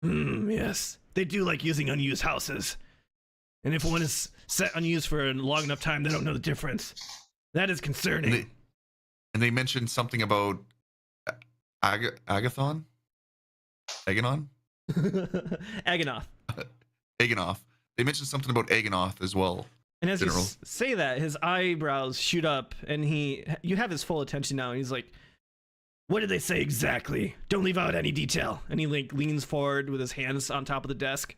Yes. They do like using unused houses. And if one is set unused for a long enough time, they don't know the difference. That is concerning. And they mentioned something about Agathon? Agonon? Aganoth. Agonoth. They mentioned something about Agonoth as well. And as General. you say that, his eyebrows shoot up, and you have his full attention now. And he's like, "What did they say exactly? Don't leave out any detail." And he like leans forward with his hands on top of the desk.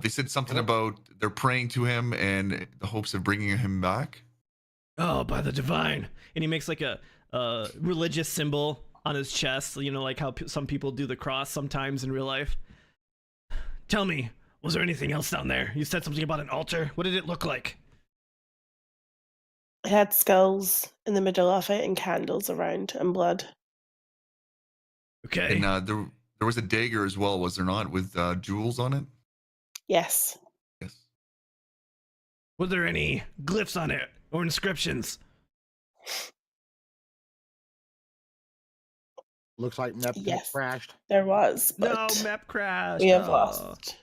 They said something about they're praying to him and the hopes of bringing him back. Oh, by the divine! And he makes like a religious symbol on his chest. You know, like how some people do the cross sometimes in real life. Tell me, was there anything else down there? You said something about an altar. What did it look like? It had skulls in the middle of it and candles around and blood. Okay. And there was a dagger as well, was there not, with jewels on it? Yes. Yes. Were there any glyphs on it or inscriptions? Looks like Mep Yes. crashed. There was, No, but map crash. we have Oh. lost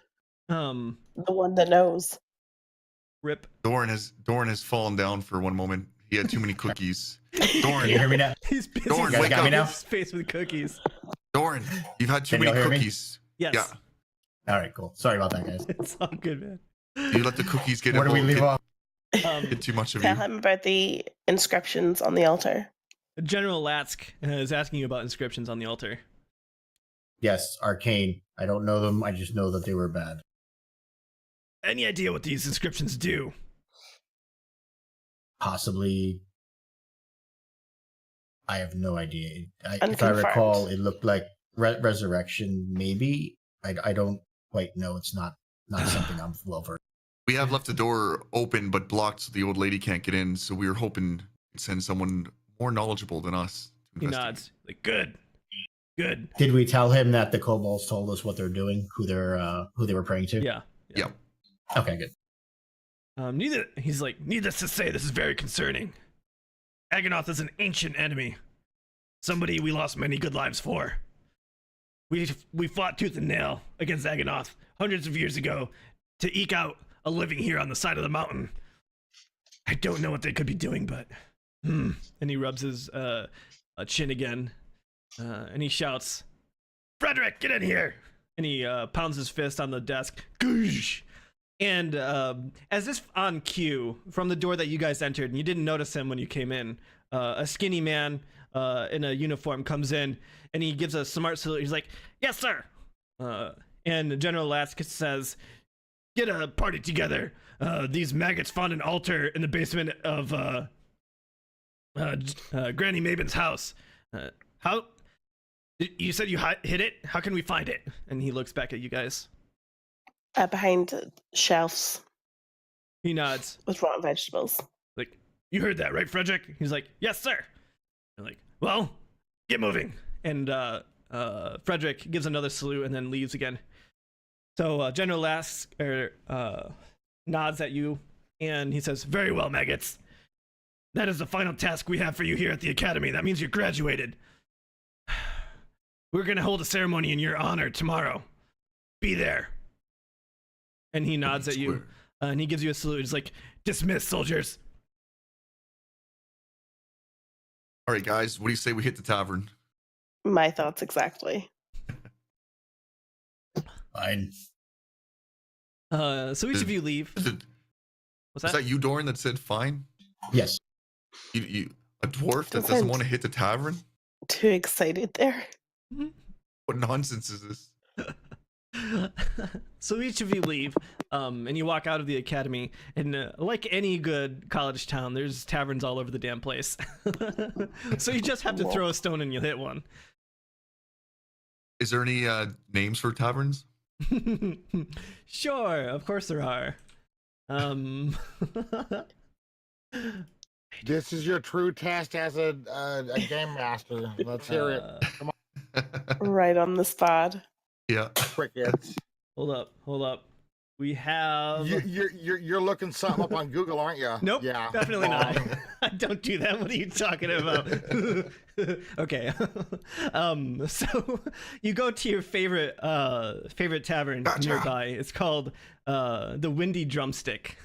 The one that knows. rip. Dorn has fallen down for one moment. He had too many cookies. Dorn, Can you hear me now? He's busy Dorn, wake stuffing up. his face with cookies. Dorn, you've had too Can you many hear me? cookies. Yes. Yeah. All right, cool. Sorry about that, guys. It's all good, man. You let the cookies get Where do we leave off? get too much of Tell you. him about the inscriptions on the altar. General Latsk is asking you about inscriptions on the altar. Yes, arcane. I don't know them. I just know that they were bad. Any idea what these inscriptions do? Possibly. I have no idea. If I Unconfirmed. recall, it looked like resurrection. Maybe. I don't quite know. It's not something I'm well versed. We have left the door open but blocked so the old lady can't get in, so we were hoping to send someone more knowledgeable than us to He investigate. nods. Like, good. Did we tell him that the kobolds told us what they're doing, who they were praying to? Yeah. Yeah. Okay, good. He's like, needless to say, this is very concerning. Aganoth is an ancient enemy. Somebody we lost many good lives for. We fought tooth and nail against Aganoth hundreds of years ago to eke out a living here on the side of the mountain. I don't know what they could be doing, but and he rubs his chin again, and he shouts, "Frederick, get in here!" And he pounds his fist on the desk. Goosh! And as if on cue, from the door that you guys entered, and you didn't notice him when you came in, a skinny man in a uniform comes in, and he gives a smart salute. He's like, "Yes, sir." And General Latsk says, "Get a party together. These maggots found an altar in the basement of Granny Mabin's house. How? You said you hid it? How can we find it?" And he looks back at you guys. Behind shelves He nods. with rotten vegetables. Like, "You heard that, right, Frederick?" He's like, "Yes, sir." They're like, "Well, get moving." And Frederick gives another salute and then leaves again. So General Lask nods at you, and he says, "Very well, maggots. That is the final task we have for you here at the academy. That means you're graduated. We're gonna hold a ceremony in your honor tomorrow. Be there." And he nods at you, and he gives you a salute. He's like, "Dismiss, soldiers." All right, guys, what do you say we hit the tavern? My thoughts exactly. Fine. So each of you leave. Is What's that you, Dorn, that said fine? Yes. You a dwarf that Doesn't- doesn't want to hit the tavern? Too excited there. What nonsense is this? So each of you leave, and you walk out of the academy, and like any good college town, there's taverns all over the damn place. So you just have to throw a stone and you'll hit one. Is there any names for taverns? Sure, of course there are. This is your true test as a game master. Let's hear it. uh, Right on the spot. Yeah. Crickets. Hold up. We have. You're looking something up on Google, aren't you? Nope. Yeah. Definitely not. I don't do that. What are you talking about? Okay. So you go to your favorite tavern nearby. It's called the Windy Drumstick.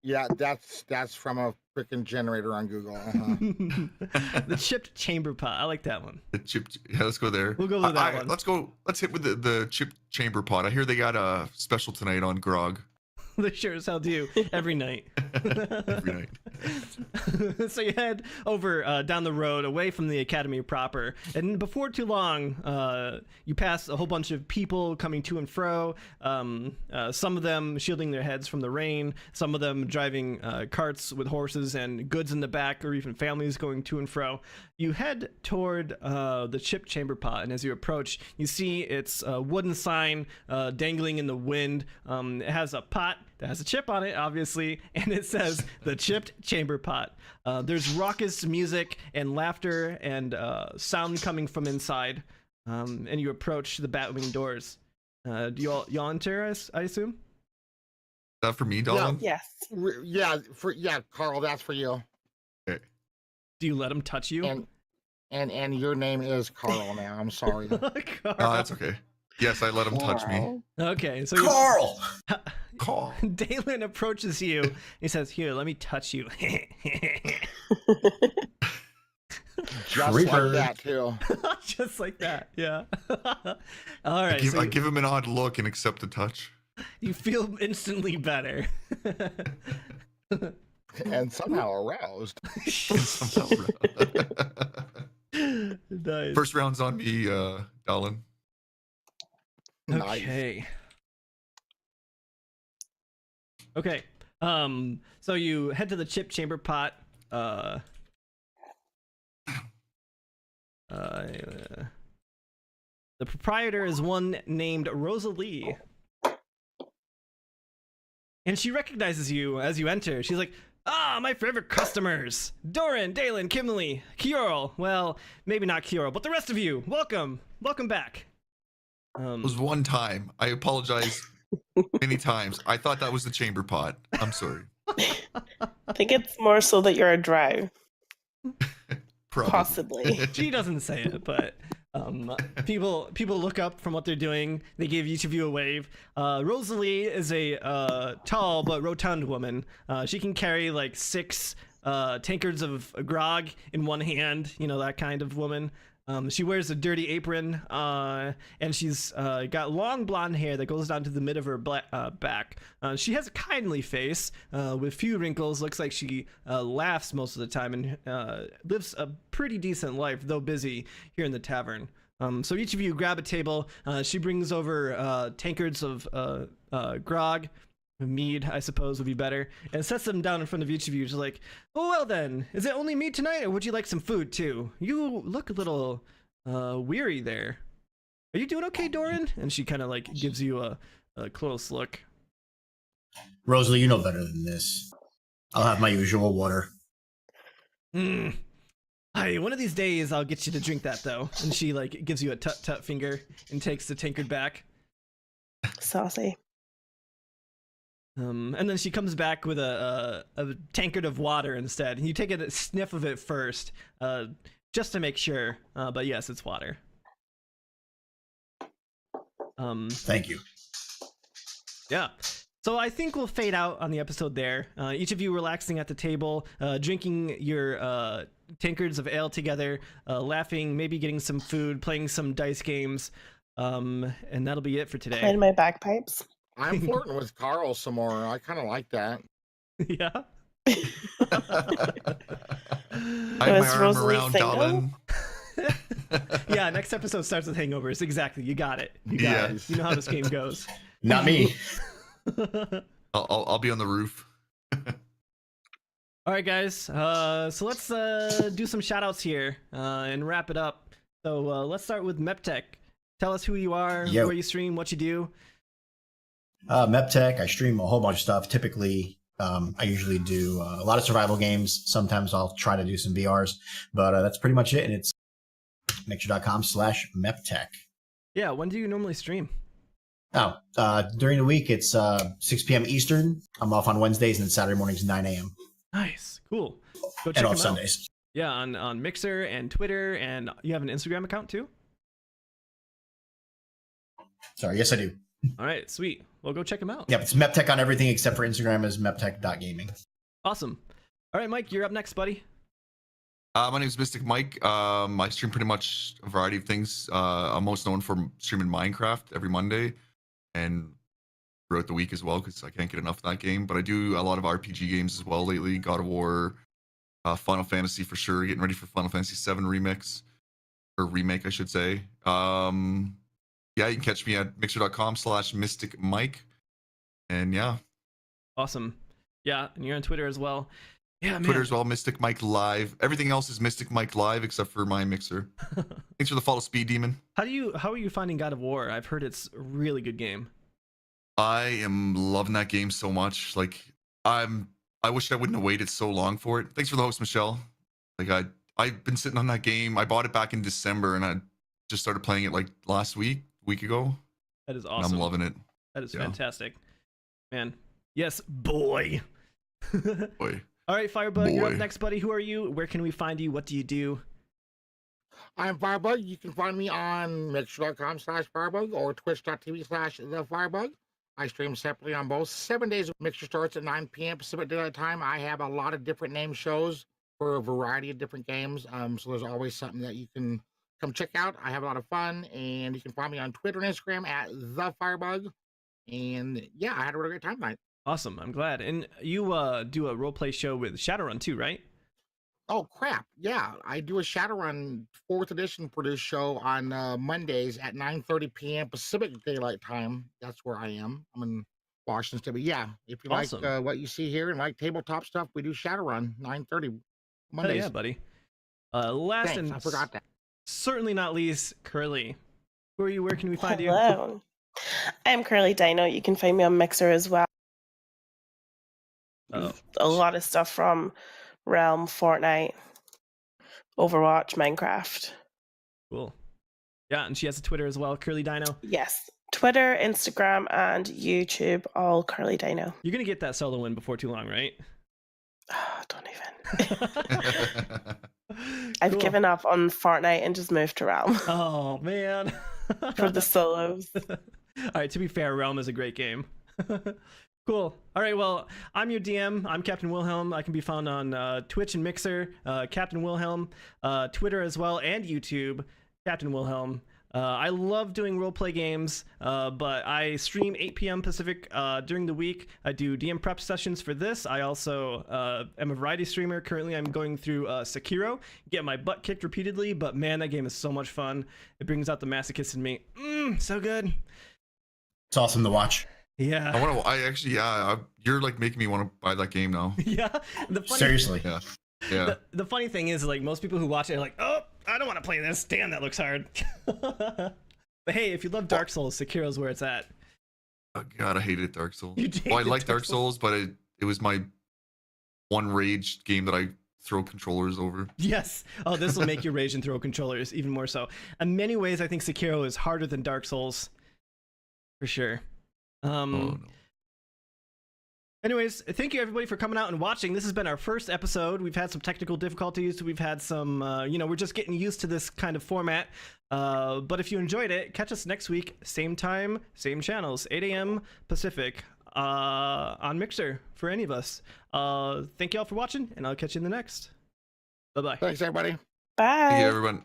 Yeah, that's from a freaking generator on Google. The chipped chamber pot. I like that one. The chip. Yeah, let's go there. We'll go with that one. Let's go. Let's hit with the chip chamber pot. I hear they got a special tonight on grog. They sure as hell do every night. Every night. So you head over down the road away from the academy proper, and before too long you pass a whole bunch of people coming to and fro, some of them shielding their heads from the rain, some of them driving carts with horses and goods in the back, or even families going to and fro. You head toward the chip chamber pot, and as you approach, you see its wooden sign dangling in the wind. It has a pot that has a chip on it, obviously, and it says the chipped chamber pot. There's raucous music and laughter and sound coming from inside, and you approach the Batwing doors. Do y'all enter, I assume? Is that for me, Dolan? Yes. Yeah, Carl, that's for you. Okay. Do you let him touch you? And your name is Carl now. I'm sorry. Carl. Oh, that's okay. Yes, I let him touch me. Okay, so Carl! Carl. Dalen approaches you. He says, "Here, let me touch you." Just Creeper. like that, too. Just like that, yeah. All right, I give him an odd look and accept the touch. you feel instantly better. And somehow aroused. Nice. First round's on me, Dolan. Nice. Okay. So you head to the chip chamber pot. The proprietor is one named Rosalie. And she recognizes you as you enter. She's like, "Ah, my favorite customers. Doran, Dalen, Kimberly, Kiorl. Well, maybe not Kiorl, but the rest of you. Welcome. Welcome back." It was one time. I apologize many times. I thought that was the chamber pot. I'm sorry. I think it's more so that you're a drow. Probably. Possibly. She doesn't say it, but people look up from what they're doing. They give each of you a wave. Rosalie is a tall but rotund woman. She can carry like 6 tankards of grog in one hand, you know, that kind of woman. She wears a dirty apron, and she's got long blonde hair that goes down to the mid of her back. She has a kindly face with few wrinkles. Looks like she laughs most of the time and lives a pretty decent life, though busy here in the tavern. So each of you grab a table. She brings over tankards of grog. Mead, I suppose, would be better, and sets them down in front of each of you. She's like, "Oh, well then, is it only meat tonight, or would you like some food too? You look a little weary there. Are you doing okay, Doran?" And she kind of like gives you a close look. Rosalie, you know better than this. I'll have my usual water. Hi, one of these days I'll get you to drink that though. And she like gives you a tut finger and takes the tankard back. Saucy. And then she comes back with a tankard of water instead. And you take a sniff of it first, just to make sure. But yes, it's water. Thank you. Yeah. So I think we'll fade out on the episode there. Each of you relaxing at the table, drinking your tankards of ale together, laughing, maybe getting some food, playing some dice games. And that'll be it for today. Playing my bagpipes. I'm flirting with Carl some more. I kind of like that. Yeah. I have my arm Rosalie around single? Dolan. Yeah, next episode starts with hangovers. Exactly. You got it. You got it. You know how this game goes. Not me. I'll be on the roof. All right, guys. So let's do some shout outs here and wrap it up. So let's start with Meptech. Tell us who you are, Yo. where you stream, what you do. Meptech, I stream a whole bunch of stuff. Typically, I usually do a lot of survival games. Sometimes I'll try to do some VRs, but that's pretty much it. And it's mixture.com/Meptech. Yeah, when do you normally stream? During the week, it's 6 p.m. Eastern. I'm off on Wednesdays, and then Saturday mornings, 9 a.m. Nice, cool. Go check And him off out. Sundays. Yeah, on Mixer and Twitter, and you have an Instagram account too? Sorry, yes, I do. All right, sweet. Well, go check him out. Yep, it's MEPTech on everything except for Instagram is MEPTech.gaming. Awesome. All right, Mike, you're up next, buddy. My name is Mystic Mike. I stream pretty much a variety of things. I'm most known for streaming Minecraft every Monday and throughout the week as well because I can't get enough of that game. But I do a lot of RPG games as well lately. God of War, Final Fantasy for sure. Getting ready for Final Fantasy 7 remix or remake, I should say. Yeah, you can catch me at mixer.com/Mystic Mike. And yeah. Awesome. Yeah, and you're on Twitter as well. Yeah, man. Twitter as well, Mystic Mike Live. Everything else is Mystic Mike Live except for my Mixer. Thanks for the follow, Speed Demon. How are you finding God of War? I've heard it's a really good game. I am loving that game so much. Like I wish I wouldn't have waited so long for it. Thanks for the host, Michelle. Like I've been sitting on that game. I bought it back in December and I just started playing it like last week ago. That is And awesome. I'm loving it. That is fantastic. Man. Yes, boy. Boy. All right, Firebug, you're up Boy. next, buddy. Who are you? Where can we find you? What do you do? I'm Firebug. You can find me on mixer.com/Firebug or twitch.tv/TheFirebug. I stream separately on both. 7 days. Mixer starts at 9 p.m. Pacific Daylight Time. I have a lot of different name shows for a variety of different games. So there's always something that you can come check out. I have a lot of fun, and you can find me on Twitter and Instagram at TheFirebug. And yeah, I had a really great time tonight. Awesome. I'm glad. And you do a roleplay show with Shadowrun too, right? Oh crap! Yeah, I do a Shadowrun 4th edition produced show on Mondays at 9:30 p.m. Pacific Daylight Time. That's where I am. I'm in Washington State. But yeah, if you Awesome. like what you see here and like tabletop stuff, we do Shadowrun 9:30 Hell Mondays. yeah, buddy. Last Thanks, and I forgot that. certainly not least, Curly. Who are you? Where can we find you? Hello. I'm Curly Dino. You can find me on Mixer as well. Oh, A lot of stuff from Realm, Fortnite, Overwatch, Minecraft. cool. Yeah, and she has a Twitter as well, Curly Dino. Yes. Twitter, Instagram, and YouTube, all Curly Dino. You're gonna get that solo win before too long, right? Don't even. I've Cool. given up on Fortnite and just moved to Realm Oh man. for the solos. All right, to be fair, Realm is a great game. Cool. All right, well, I'm your DM. I'm Captain Wilhelm. I can be found on Twitch and Mixer, Captain Wilhelm, Twitter as well, and YouTube, Captain Wilhelm. I love doing roleplay games, but I stream 8 p.m. Pacific during the week. I do DM prep sessions for this. I also am a variety streamer. Currently, I'm going through Sekiro, get my butt kicked repeatedly, but man, that game is so much fun. It brings out the masochist in me. So good. It's awesome to watch. Yeah. You're like making me want to buy that game now. Yeah. The funny, Seriously. Yeah. The funny thing is, like, most people who watch it are like, oh, I don't want to play this. Damn, that looks hard. But hey, if you love Dark Souls, Sekiro's where it's at. Oh, God, I hated Dark Souls. You Well, I hated like Dark Dark Souls, but it was my one rage game that I throw controllers over. Yes. Oh, this will make you rage and throw controllers even more so. In many ways, I think Sekiro is harder than Dark Souls. For sure. Oh, no. Anyways, thank you everybody for coming out and watching. This has been our first episode. We've had some technical difficulties. We've had some, we're just getting used to this kind of format. But if you enjoyed it, catch us next week, same time, same channels, 8 a.m. Pacific, on Mixer for any of us. Thank you all for watching, and I'll catch you in the next. Bye-bye. Thanks, everybody. Bye. Yeah, everyone.